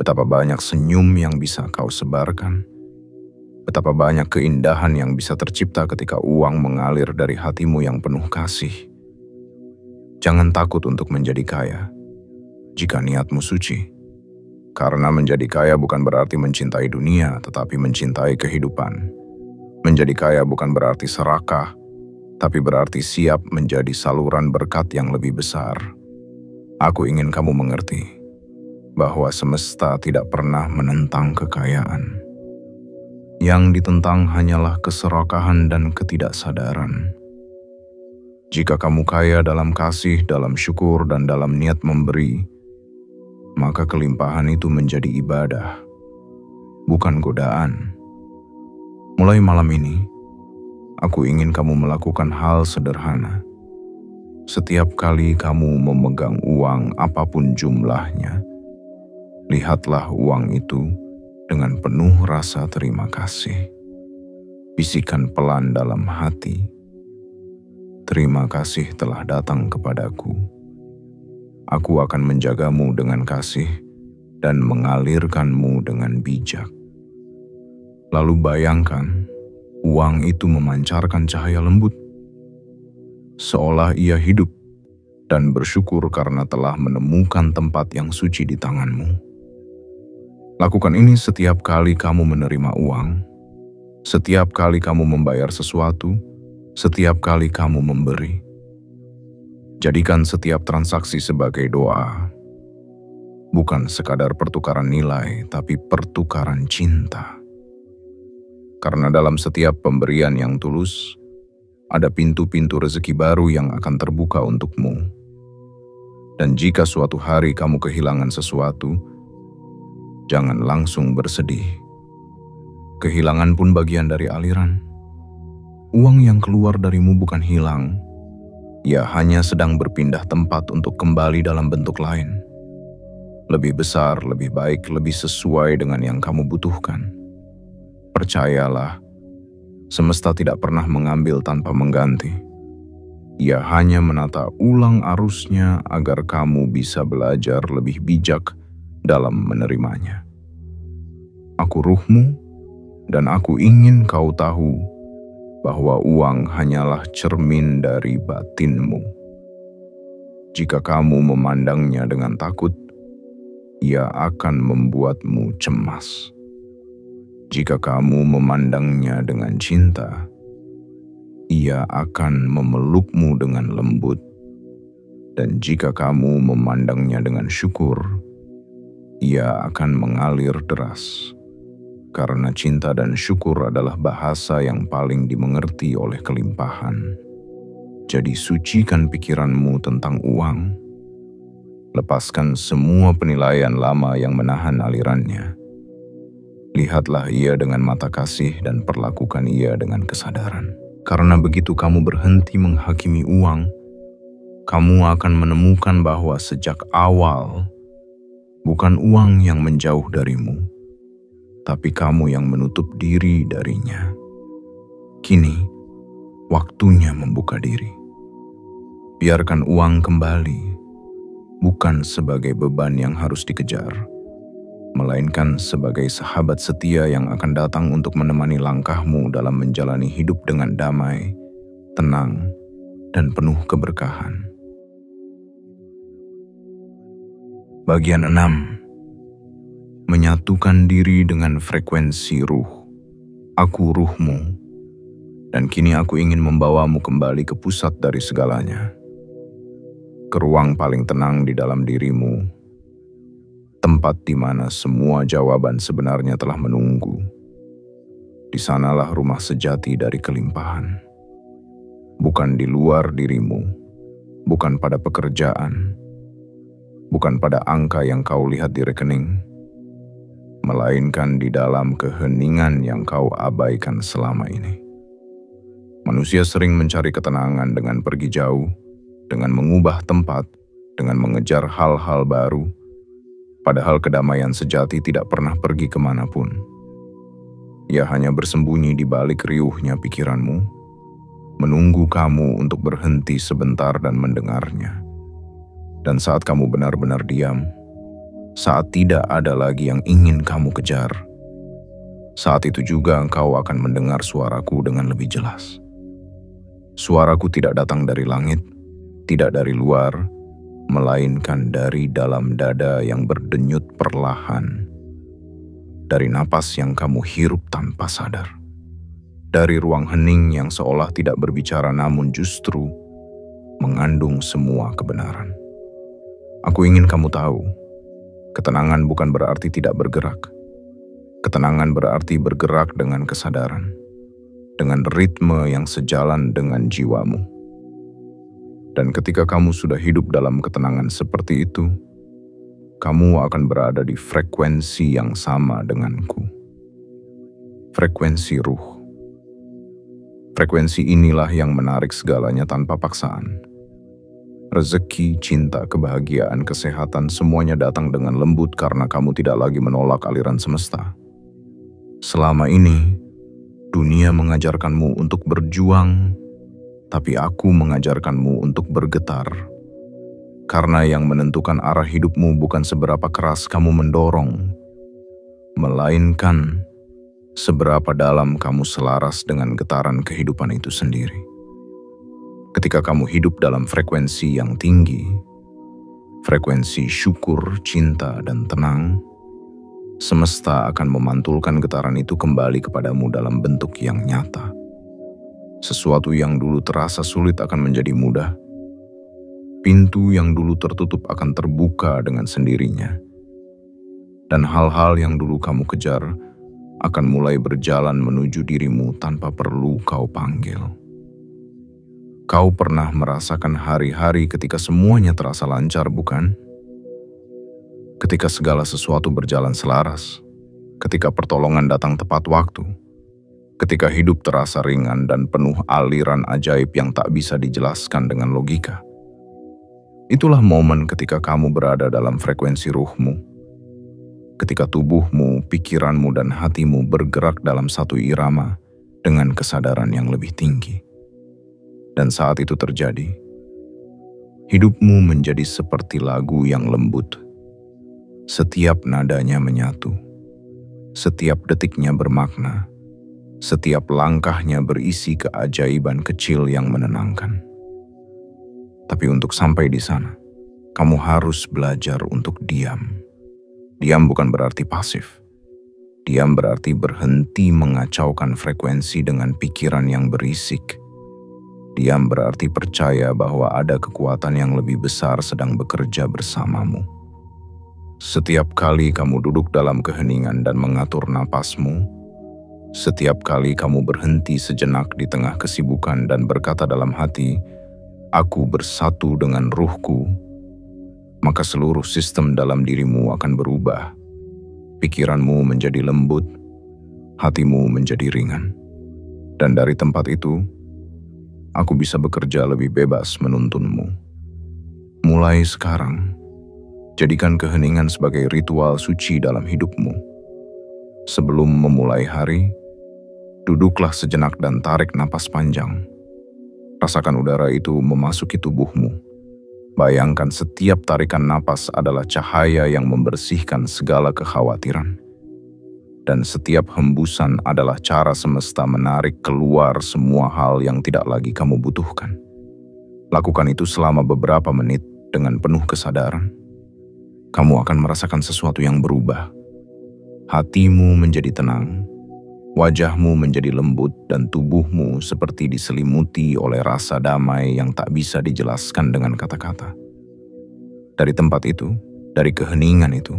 S1: Betapa banyak senyum yang bisa kau sebarkan. Betapa banyak keindahan yang bisa tercipta ketika uang mengalir dari hatimu yang penuh kasih. Jangan takut untuk menjadi kaya, jika niatmu suci. Karena menjadi kaya bukan berarti mencintai dunia, tetapi mencintai kehidupan. Menjadi kaya bukan berarti serakah, tapi berarti siap menjadi saluran berkat yang lebih besar. Aku ingin kamu mengerti bahwa semesta tidak pernah menentang kekayaan. Yang ditentang hanyalah keserakahan dan ketidaksadaran. Jika kamu kaya dalam kasih, dalam syukur, dan dalam niat memberi, maka kelimpahan itu menjadi ibadah, bukan godaan. Mulai malam ini, aku ingin kamu melakukan hal sederhana. Setiap kali kamu memegang uang apapun jumlahnya, lihatlah uang itu dengan penuh rasa terima kasih. Bisikan pelan dalam hati, terima kasih telah datang kepadaku. Aku akan menjagamu dengan kasih dan mengalirkanmu dengan bijak. Lalu bayangkan, uang itu memancarkan cahaya lembut, seolah ia hidup dan bersyukur karena telah menemukan tempat yang suci di tanganmu. Lakukan ini setiap kali kamu menerima uang, setiap kali kamu membayar sesuatu, setiap kali kamu memberi. Jadikan setiap transaksi sebagai doa, bukan sekadar pertukaran nilai, tapi pertukaran cinta. Karena dalam setiap pemberian yang tulus, ada pintu-pintu rezeki baru yang akan terbuka untukmu. Dan jika suatu hari kamu kehilangan sesuatu, jangan langsung bersedih. Kehilangan pun bagian dari aliran. Uang yang keluar darimu bukan hilang, ia hanya sedang berpindah tempat untuk kembali dalam bentuk lain. Lebih besar, lebih baik, lebih sesuai dengan yang kamu butuhkan. Percayalah, semesta tidak pernah mengambil tanpa mengganti. Ia hanya menata ulang arusnya agar kamu bisa belajar lebih bijak dalam menerimanya. Aku ruhmu, dan aku ingin kau tahu bahwa uang hanyalah cermin dari batinmu. Jika kamu memandangnya dengan takut, ia akan membuatmu cemas. Jika kamu memandangnya dengan cinta, ia akan memelukmu dengan lembut. Dan jika kamu memandangnya dengan syukur, ia akan mengalir deras. Karena cinta dan syukur adalah bahasa yang paling dimengerti oleh kelimpahan. Jadi sucikan pikiranmu tentang uang. Lepaskan semua penilaian lama yang menahan alirannya. Lihatlah ia dengan mata kasih dan perlakukan ia dengan kesadaran. Karena begitu kamu berhenti menghakimi uang, kamu akan menemukan bahwa sejak awal, bukan uang yang menjauh darimu, tapi kamu yang menutup diri darinya. Kini, waktunya membuka diri. Biarkan uang kembali, bukan sebagai beban yang harus dikejar, melainkan sebagai sahabat setia yang akan datang untuk menemani langkahmu dalam menjalani hidup dengan damai, tenang, dan penuh keberkahan. Bagian 6. Menyatukan diri dengan frekuensi ruh. Aku ruhmu, dan kini aku ingin membawamu kembali ke pusat dari segalanya. Ke ruang paling tenang di dalam dirimu, tempat di mana semua jawaban sebenarnya telah menunggu. Di sanalah rumah sejati dari kelimpahan. Bukan di luar dirimu, bukan pada pekerjaan, bukan pada angka yang kau lihat di rekening, melainkan di dalam keheningan yang kau abaikan selama ini. Manusia sering mencari ketenangan dengan pergi jauh, dengan mengubah tempat, dengan mengejar hal-hal baru, padahal kedamaian sejati tidak pernah pergi kemanapun. Ia hanya bersembunyi di balik riuhnya pikiranmu, menunggu kamu untuk berhenti sebentar dan mendengarnya. Dan saat kamu benar-benar diam, saat tidak ada lagi yang ingin kamu kejar, saat itu juga engkau akan mendengar suaraku dengan lebih jelas. Suaraku tidak datang dari langit, tidak dari luar, melainkan dari dalam dada yang berdenyut perlahan, dari napas yang kamu hirup tanpa sadar, dari ruang hening yang seolah tidak berbicara namun justru mengandung semua kebenaran. Aku ingin kamu tahu, ketenangan bukan berarti tidak bergerak. Ketenangan berarti bergerak dengan kesadaran, dengan ritme yang sejalan dengan jiwamu. Dan ketika kamu sudah hidup dalam ketenangan seperti itu, kamu akan berada di frekuensi yang sama denganku. Frekuensi ruh. Frekuensi inilah yang menarik segalanya tanpa paksaan. Rezeki, cinta, kebahagiaan, kesehatan, semuanya datang dengan lembut karena kamu tidak lagi menolak aliran semesta. Selama ini, dunia mengajarkanmu untuk berjuang, tapi aku mengajarkanmu untuk bergetar. Karena yang menentukan arah hidupmu bukan seberapa keras kamu mendorong, melainkan seberapa dalam kamu selaras dengan getaran kehidupan itu sendiri. Ketika kamu hidup dalam frekuensi yang tinggi, frekuensi syukur, cinta, dan tenang, semesta akan memantulkan getaran itu kembali kepadamu dalam bentuk yang nyata. Sesuatu yang dulu terasa sulit akan menjadi mudah. Pintu yang dulu tertutup akan terbuka dengan sendirinya. Dan hal-hal yang dulu kamu kejar akan mulai berjalan menuju dirimu tanpa perlu kau panggil. Kau pernah merasakan hari-hari ketika semuanya terasa lancar, bukan? Ketika segala sesuatu berjalan selaras, ketika pertolongan datang tepat waktu, ketika hidup terasa ringan dan penuh aliran ajaib yang tak bisa dijelaskan dengan logika. Itulah momen ketika kamu berada dalam frekuensi ruhmu. Ketika tubuhmu, pikiranmu, dan hatimu bergerak dalam satu irama dengan kesadaran yang lebih tinggi. Dan saat itu terjadi, hidupmu menjadi seperti lagu yang lembut. Setiap nadanya menyatu, setiap detiknya bermakna, setiap langkahnya berisi keajaiban kecil yang menenangkan. Tapi untuk sampai di sana, kamu harus belajar untuk diam. Diam bukan berarti pasif. Diam berarti berhenti mengacaukan frekuensi dengan pikiran yang berisik. Diam berarti percaya bahwa ada kekuatan yang lebih besar sedang bekerja bersamamu. Setiap kali kamu duduk dalam keheningan dan mengatur napasmu, setiap kali kamu berhenti sejenak di tengah kesibukan dan berkata dalam hati, "Aku bersatu dengan ruhku," maka seluruh sistem dalam dirimu akan berubah. Pikiranmu menjadi lembut, hatimu menjadi ringan. Dan dari tempat itu, aku bisa bekerja lebih bebas menuntunmu. Mulai sekarang, jadikan keheningan sebagai ritual suci dalam hidupmu. Sebelum memulai hari, duduklah sejenak dan tarik napas panjang. Rasakan udara itu memasuki tubuhmu. Bayangkan setiap tarikan napas adalah cahaya yang membersihkan segala kekhawatiran. Dan setiap hembusan adalah cara semesta menarik keluar semua hal yang tidak lagi kamu butuhkan. Lakukan itu selama beberapa menit dengan penuh kesadaran. Kamu akan merasakan sesuatu yang berubah. Hatimu menjadi tenang. Wajahmu menjadi lembut dan tubuhmu seperti diselimuti oleh rasa damai yang tak bisa dijelaskan dengan kata-kata. Dari tempat itu, dari keheningan itu,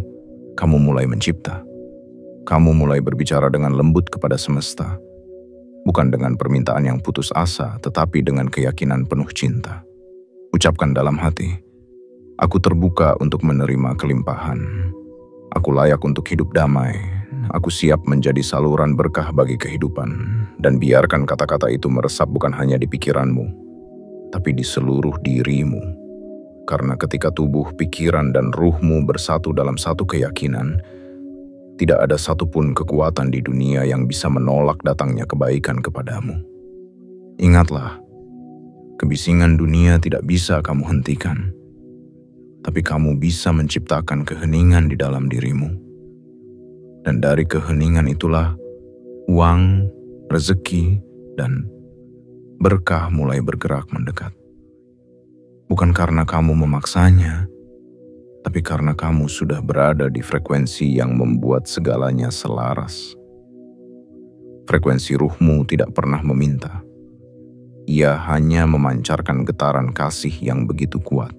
S1: kamu mulai mencipta. Kamu mulai berbicara dengan lembut kepada semesta, bukan dengan permintaan yang putus asa, tetapi dengan keyakinan penuh cinta. Ucapkan dalam hati, aku terbuka untuk menerima kelimpahan. Aku layak untuk hidup damai. Aku siap menjadi saluran berkah bagi kehidupan. Dan biarkan kata-kata itu meresap bukan hanya di pikiranmu, tapi di seluruh dirimu. Karena ketika tubuh, pikiran, dan ruhmu bersatu dalam satu keyakinan, tidak ada satupun kekuatan di dunia yang bisa menolak datangnya kebaikan kepadamu. Ingatlah, kebisingan dunia tidak bisa kamu hentikan, tapi kamu bisa menciptakan keheningan di dalam dirimu. Dan dari keheningan itulah uang, rezeki, dan berkah mulai bergerak mendekat. Bukan karena kamu memaksanya, tapi karena kamu sudah berada di frekuensi yang membuat segalanya selaras. Frekuensi ruhmu tidak pernah meminta. Ia hanya memancarkan getaran kasih yang begitu kuat,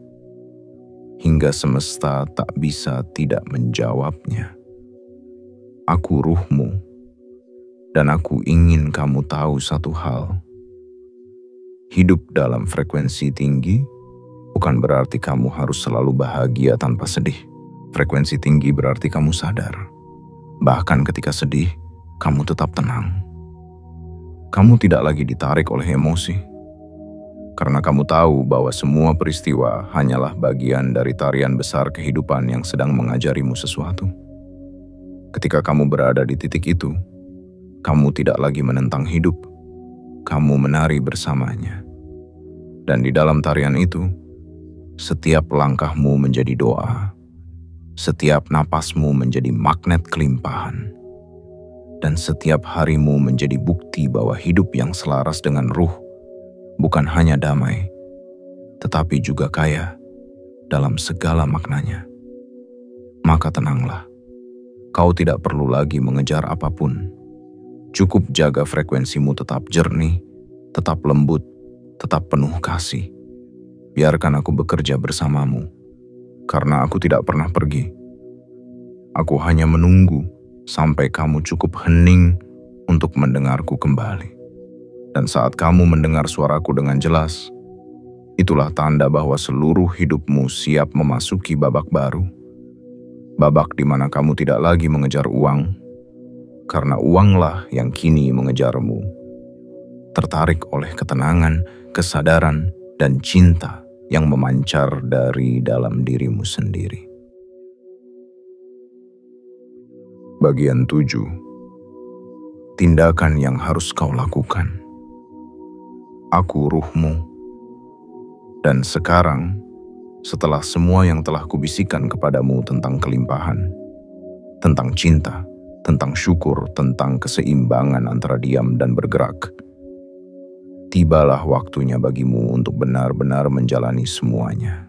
S1: hingga semesta tak bisa tidak menjawabnya. Aku ruhmu, dan aku ingin kamu tahu satu hal. Hidup dalam frekuensi tinggi bukan berarti kamu harus selalu bahagia tanpa sedih. Frekuensi tinggi berarti kamu sadar. Bahkan ketika sedih, kamu tetap tenang. Kamu tidak lagi ditarik oleh emosi. Karena kamu tahu bahwa semua peristiwa hanyalah bagian dari tarian besar kehidupan yang sedang mengajarimu sesuatu. Ketika kamu berada di titik itu, kamu tidak lagi menentang hidup. Kamu menari bersamanya. Dan di dalam tarian itu, setiap langkahmu menjadi doa, setiap napasmu menjadi magnet kelimpahan, dan setiap harimu menjadi bukti bahwa hidup yang selaras dengan ruh bukan hanya damai, tetapi juga kaya dalam segala maknanya. Maka tenanglah, kau tidak perlu lagi mengejar apapun. Cukup jaga frekuensimu tetap jernih, tetap lembut, tetap penuh kasih. Biarkan aku bekerja bersamamu, karena aku tidak pernah pergi. Aku hanya menunggu sampai kamu cukup hening untuk mendengarku kembali. Dan saat kamu mendengar suaraku dengan jelas, itulah tanda bahwa seluruh hidupmu siap memasuki babak baru. Babak di mana kamu tidak lagi mengejar uang, karena uanglah yang kini mengejarmu. Tertarik oleh ketenangan, kesadaran, dan cinta yang memancar dari dalam dirimu sendiri. Bagian 7. Tindakan yang harus kau lakukan. Aku ruhmu. Dan sekarang, setelah semua yang telah kubisikkan kepadamu tentang kelimpahan, tentang cinta, tentang syukur, tentang keseimbangan antara diam dan bergerak, tibalah waktunya bagimu untuk benar-benar menjalani semuanya.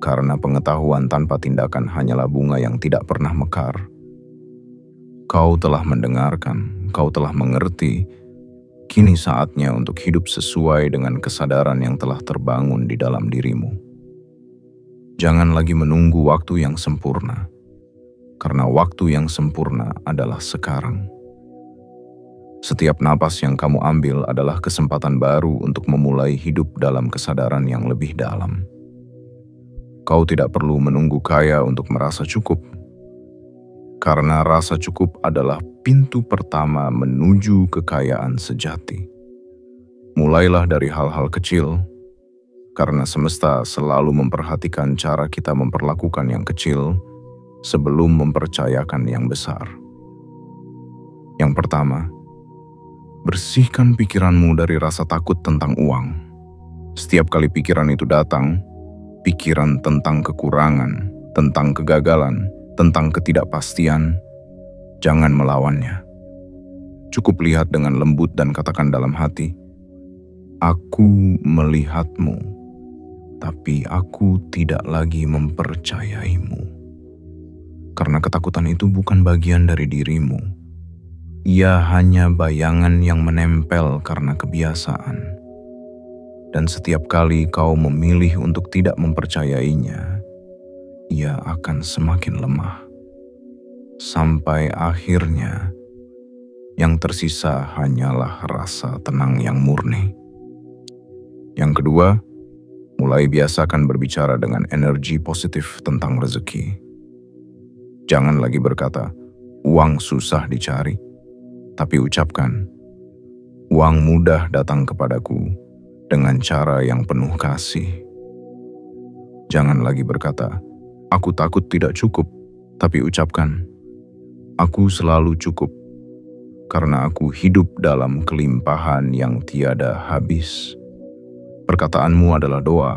S1: Karena pengetahuan tanpa tindakan hanyalah bunga yang tidak pernah mekar. Kau telah mendengarkan, kau telah mengerti. Kini saatnya untuk hidup sesuai dengan kesadaran yang telah terbangun di dalam dirimu. Jangan lagi menunggu waktu yang sempurna, karena waktu yang sempurna adalah sekarang. Setiap napas yang kamu ambil adalah kesempatan baru untuk memulai hidup dalam kesadaran yang lebih dalam. Kau tidak perlu menunggu kaya untuk merasa cukup, karena rasa cukup adalah pintu pertama menuju kekayaan sejati. Mulailah dari hal-hal kecil, karena semesta selalu memperhatikan cara kita memperlakukan yang kecil sebelum mempercayakan yang besar. Yang pertama, bersihkan pikiranmu dari rasa takut tentang uang. Setiap kali pikiran itu datang, pikiran tentang kekurangan, tentang kegagalan, tentang ketidakpastian, jangan melawannya. Cukup lihat dengan lembut dan katakan dalam hati, aku melihatmu, tapi aku tidak lagi mempercayaimu. Karena ketakutan itu bukan bagian dari dirimu. Ia hanya bayangan yang menempel karena kebiasaan. Dan setiap kali kau memilih untuk tidak mempercayainya, ia akan semakin lemah. sampai akhirnya yang tersisa hanyalah rasa tenang yang murni. Yang kedua, mulai biasakan berbicara dengan energi positif tentang rezeki. Jangan lagi berkata, uang susah dicari, tapi ucapkan, uang mudah datang kepadaku dengan cara yang penuh kasih. Jangan lagi berkata, aku takut tidak cukup, tapi ucapkan, aku selalu cukup, karena aku hidup dalam kelimpahan yang tiada habis. Perkataanmu adalah doa,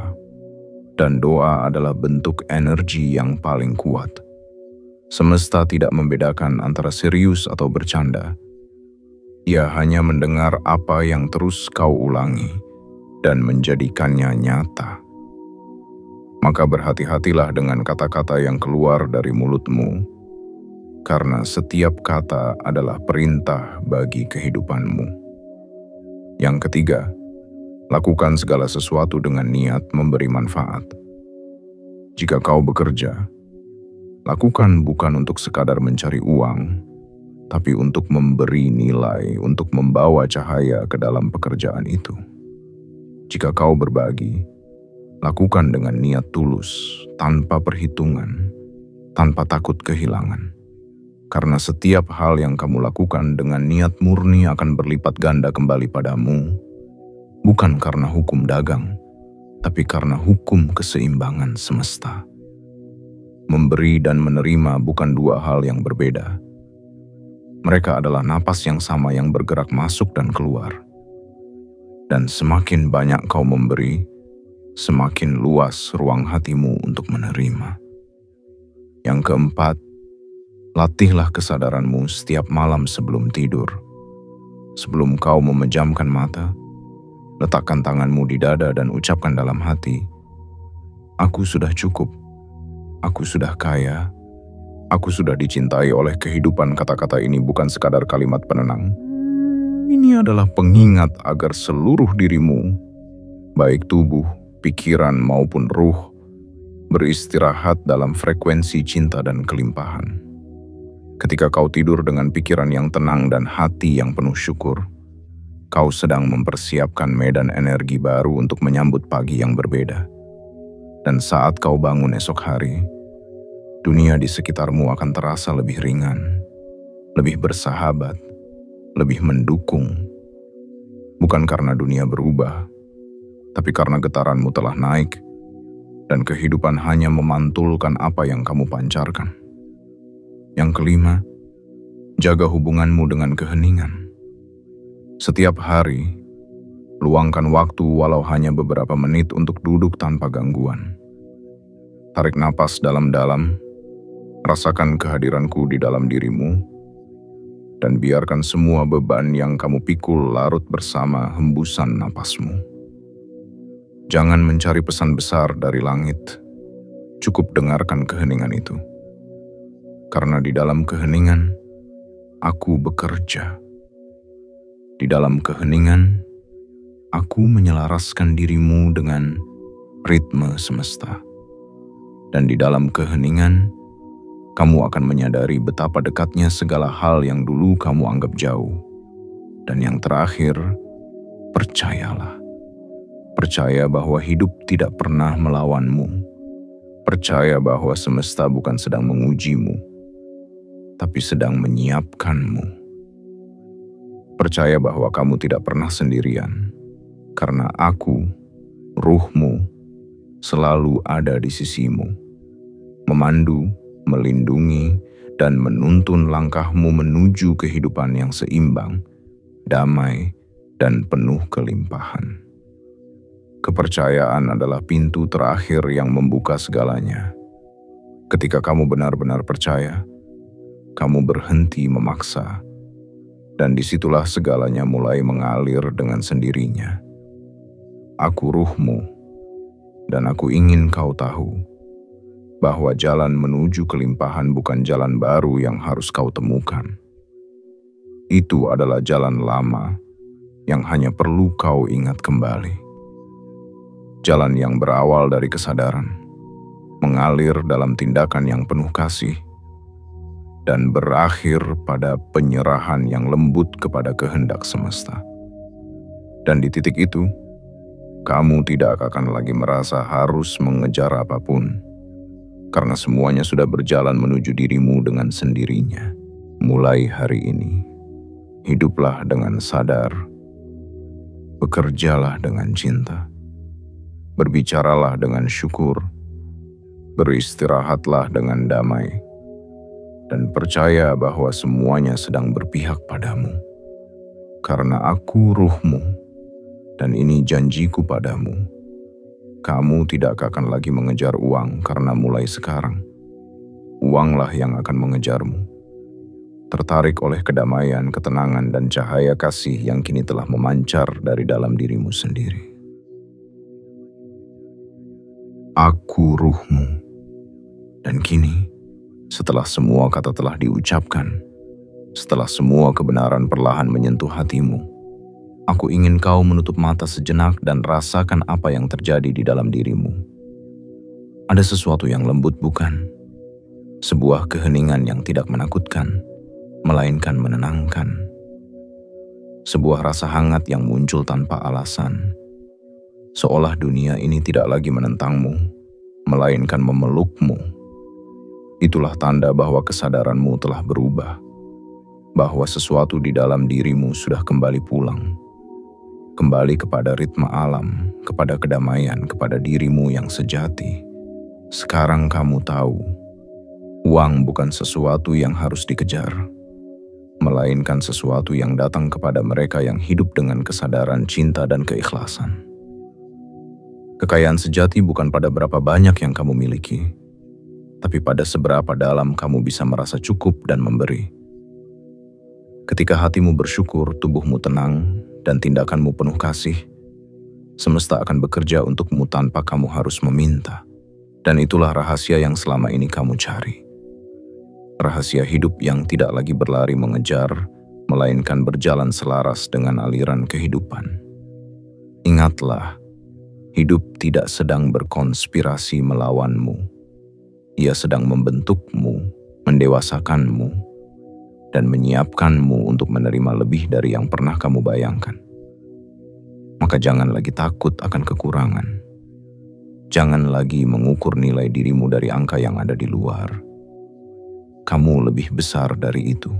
S1: dan doa adalah bentuk energi yang paling kuat. Semesta tidak membedakan antara serius atau bercanda. Ia hanya mendengar apa yang terus kau ulangi dan menjadikannya nyata. Maka berhati-hatilah dengan kata-kata yang keluar dari mulutmu, karena setiap kata adalah perintah bagi kehidupanmu. Yang ketiga, lakukan segala sesuatu dengan niat memberi manfaat. Jika kau bekerja, lakukan bukan untuk sekadar mencari uang, tapi untuk memberi nilai, untuk membawa cahaya ke dalam pekerjaan itu. Jika kau berbagi, lakukan dengan niat tulus, tanpa perhitungan, tanpa takut kehilangan. Karena setiap hal yang kamu lakukan dengan niat murni akan berlipat ganda kembali padamu, bukan karena hukum dagang, tapi karena hukum keseimbangan semesta. Memberi dan menerima bukan dua hal yang berbeda. Mereka adalah napas yang sama yang bergerak masuk dan keluar. Dan semakin banyak kau memberi, semakin luas ruang hatimu untuk menerima. Yang keempat, latihlah kesadaranmu setiap malam sebelum tidur. Sebelum kau memejamkan mata, letakkan tanganmu di dada dan ucapkan dalam hati, aku sudah cukup, aku sudah kaya, aku sudah dicintai oleh kehidupan. Kata-kata ini bukan sekadar kalimat penenang. Ini adalah pengingat agar seluruh dirimu, baik tubuh, pikiran maupun ruh, beristirahat dalam frekuensi cinta dan kelimpahan. Ketika kau tidur dengan pikiran yang tenang dan hati yang penuh syukur, kau sedang mempersiapkan medan energi baru untuk menyambut pagi yang berbeda. Dan saat kau bangun esok hari, dunia di sekitarmu akan terasa lebih ringan, lebih bersahabat, lebih mendukung. Bukan karena dunia berubah, tapi karena getaranmu telah naik, dan kehidupan hanya memantulkan apa yang kamu pancarkan. Yang kelima, jaga hubunganmu dengan keheningan. Setiap hari, luangkan waktu walau hanya beberapa menit untuk duduk tanpa gangguan. Tarik napas dalam-dalam, rasakan kehadiranku di dalam dirimu, dan biarkan semua beban yang kamu pikul larut bersama hembusan napasmu. Jangan mencari pesan besar dari langit, cukup dengarkan keheningan itu. Karena di dalam keheningan, aku bekerja. Di dalam keheningan, aku menyelaraskan dirimu dengan ritme semesta. Dan di dalam keheningan, kamu akan menyadari betapa dekatnya segala hal yang dulu kamu anggap jauh. Dan yang terakhir, percayalah. Percaya bahwa hidup tidak pernah melawanmu. Percaya bahwa semesta bukan sedang mengujimu, tapi sedang menyiapkanmu. Percaya bahwa kamu tidak pernah sendirian, karena aku, ruhmu, selalu ada di sisimu, memandu, melindungi, dan menuntun langkahmu menuju kehidupan yang seimbang, damai, dan penuh kelimpahan. Kepercayaan adalah pintu terakhir yang membuka segalanya. Ketika kamu benar-benar percaya, kamu berhenti memaksa, dan disitulah segalanya mulai mengalir dengan sendirinya. Aku ruhmu, dan aku ingin kau tahu bahwa jalan menuju kelimpahan bukan jalan baru yang harus kau temukan. Itu adalah jalan lama yang hanya perlu kau ingat kembali. Jalan yang berawal dari kesadaran, mengalir dalam tindakan yang penuh kasih, dan berakhir pada penyerahan yang lembut kepada kehendak semesta. Dan di titik itu, kamu tidak akan lagi merasa harus mengejar apapun, karena semuanya sudah berjalan menuju dirimu dengan sendirinya. Mulai hari ini, hiduplah dengan sadar, bekerjalah dengan cinta, berbicaralah dengan syukur, beristirahatlah dengan damai, dan percaya bahwa semuanya sedang berpihak padamu. Karena aku ruhmu, dan ini janjiku padamu. Kamu tidak akan lagi mengejar uang karena mulai sekarang, uanglah yang akan mengejarmu. Tertarik oleh kedamaian, ketenangan, dan cahaya kasih yang kini telah memancar dari dalam dirimu sendiri. Aku ruhmu. Dan kini, setelah semua kata telah diucapkan, setelah semua kebenaran perlahan menyentuh hatimu, aku ingin kau menutup mata sejenak dan rasakan apa yang terjadi di dalam dirimu. Ada sesuatu yang lembut, bukan? Sebuah keheningan yang tidak menakutkan, melainkan menenangkan. Sebuah rasa hangat yang muncul tanpa alasan, seolah dunia ini tidak lagi menentangmu, melainkan memelukmu. Itulah tanda bahwa kesadaranmu telah berubah, bahwa sesuatu di dalam dirimu sudah kembali pulang, kembali kepada ritme alam, kepada kedamaian, kepada dirimu yang sejati. Sekarang kamu tahu, uang bukan sesuatu yang harus dikejar, melainkan sesuatu yang datang kepada mereka yang hidup dengan kesadaran cinta dan keikhlasan. Kekayaan sejati bukan pada berapa banyak yang kamu miliki, tapi pada seberapa dalam kamu bisa merasa cukup dan memberi. Ketika hatimu bersyukur, tubuhmu tenang, dan tindakanmu penuh kasih, semesta akan bekerja untukmu tanpa kamu harus meminta. Dan itulah rahasia yang selama ini kamu cari. Rahasia hidup yang tidak lagi berlari mengejar, melainkan berjalan selaras dengan aliran kehidupan. Ingatlah, hidup tidak sedang berkonspirasi melawanmu. Ia sedang membentukmu, mendewasakanmu, dan menyiapkanmu untuk menerima lebih dari yang pernah kamu bayangkan. Maka jangan lagi takut akan kekurangan. Jangan lagi mengukur nilai dirimu dari angka yang ada di luar. Kamu lebih besar dari itu.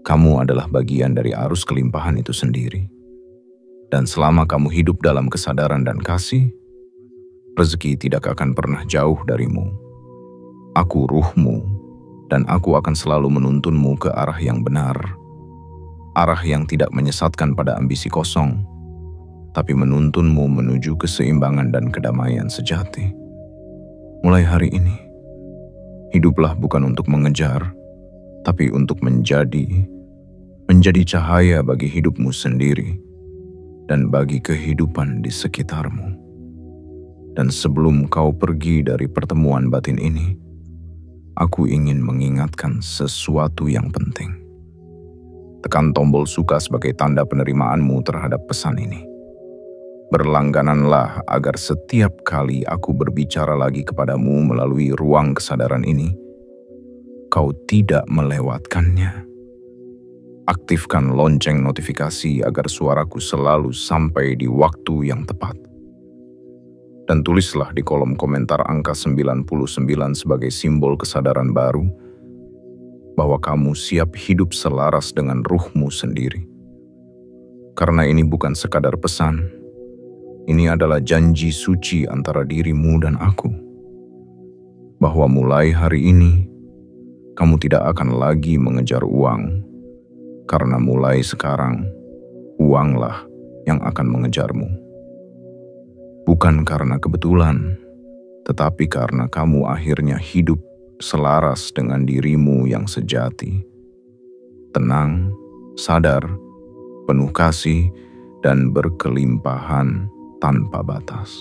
S1: Kamu adalah bagian dari arus kelimpahan itu sendiri. Dan selama kamu hidup dalam kesadaran dan kasih, rezeki tidak akan pernah jauh darimu. Aku ruhmu, dan aku akan selalu menuntunmu ke arah yang benar. Arah yang tidak menyesatkan pada ambisi kosong, tapi menuntunmu menuju keseimbangan dan kedamaian sejati. Mulai hari ini, hiduplah bukan untuk mengejar, tapi untuk menjadi cahaya bagi hidupmu sendiri dan bagi kehidupan di sekitarmu. Dan sebelum kau pergi dari pertemuan batin ini, aku ingin mengingatkan sesuatu yang penting. Tekan tombol suka sebagai tanda penerimaanmu terhadap pesan ini. Berlanggananlah agar setiap kali aku berbicara lagi kepadamu melalui ruang kesadaran ini, kau tidak melewatkannya. Aktifkan lonceng notifikasi agar suaraku selalu sampai di waktu yang tepat. Dan tulislah di kolom komentar angka 99 sebagai simbol kesadaran baru, bahwa kamu siap hidup selaras dengan ruhmu sendiri. Karena ini bukan sekadar pesan, ini adalah janji suci antara dirimu dan aku, bahwa mulai hari ini, kamu tidak akan lagi mengejar uang, karena mulai sekarang, uanglah yang akan mengejarmu. Bukan karena kebetulan, tetapi karena kamu akhirnya hidup selaras dengan dirimu yang sejati, tenang, sadar, penuh kasih, dan berkelimpahan tanpa batas.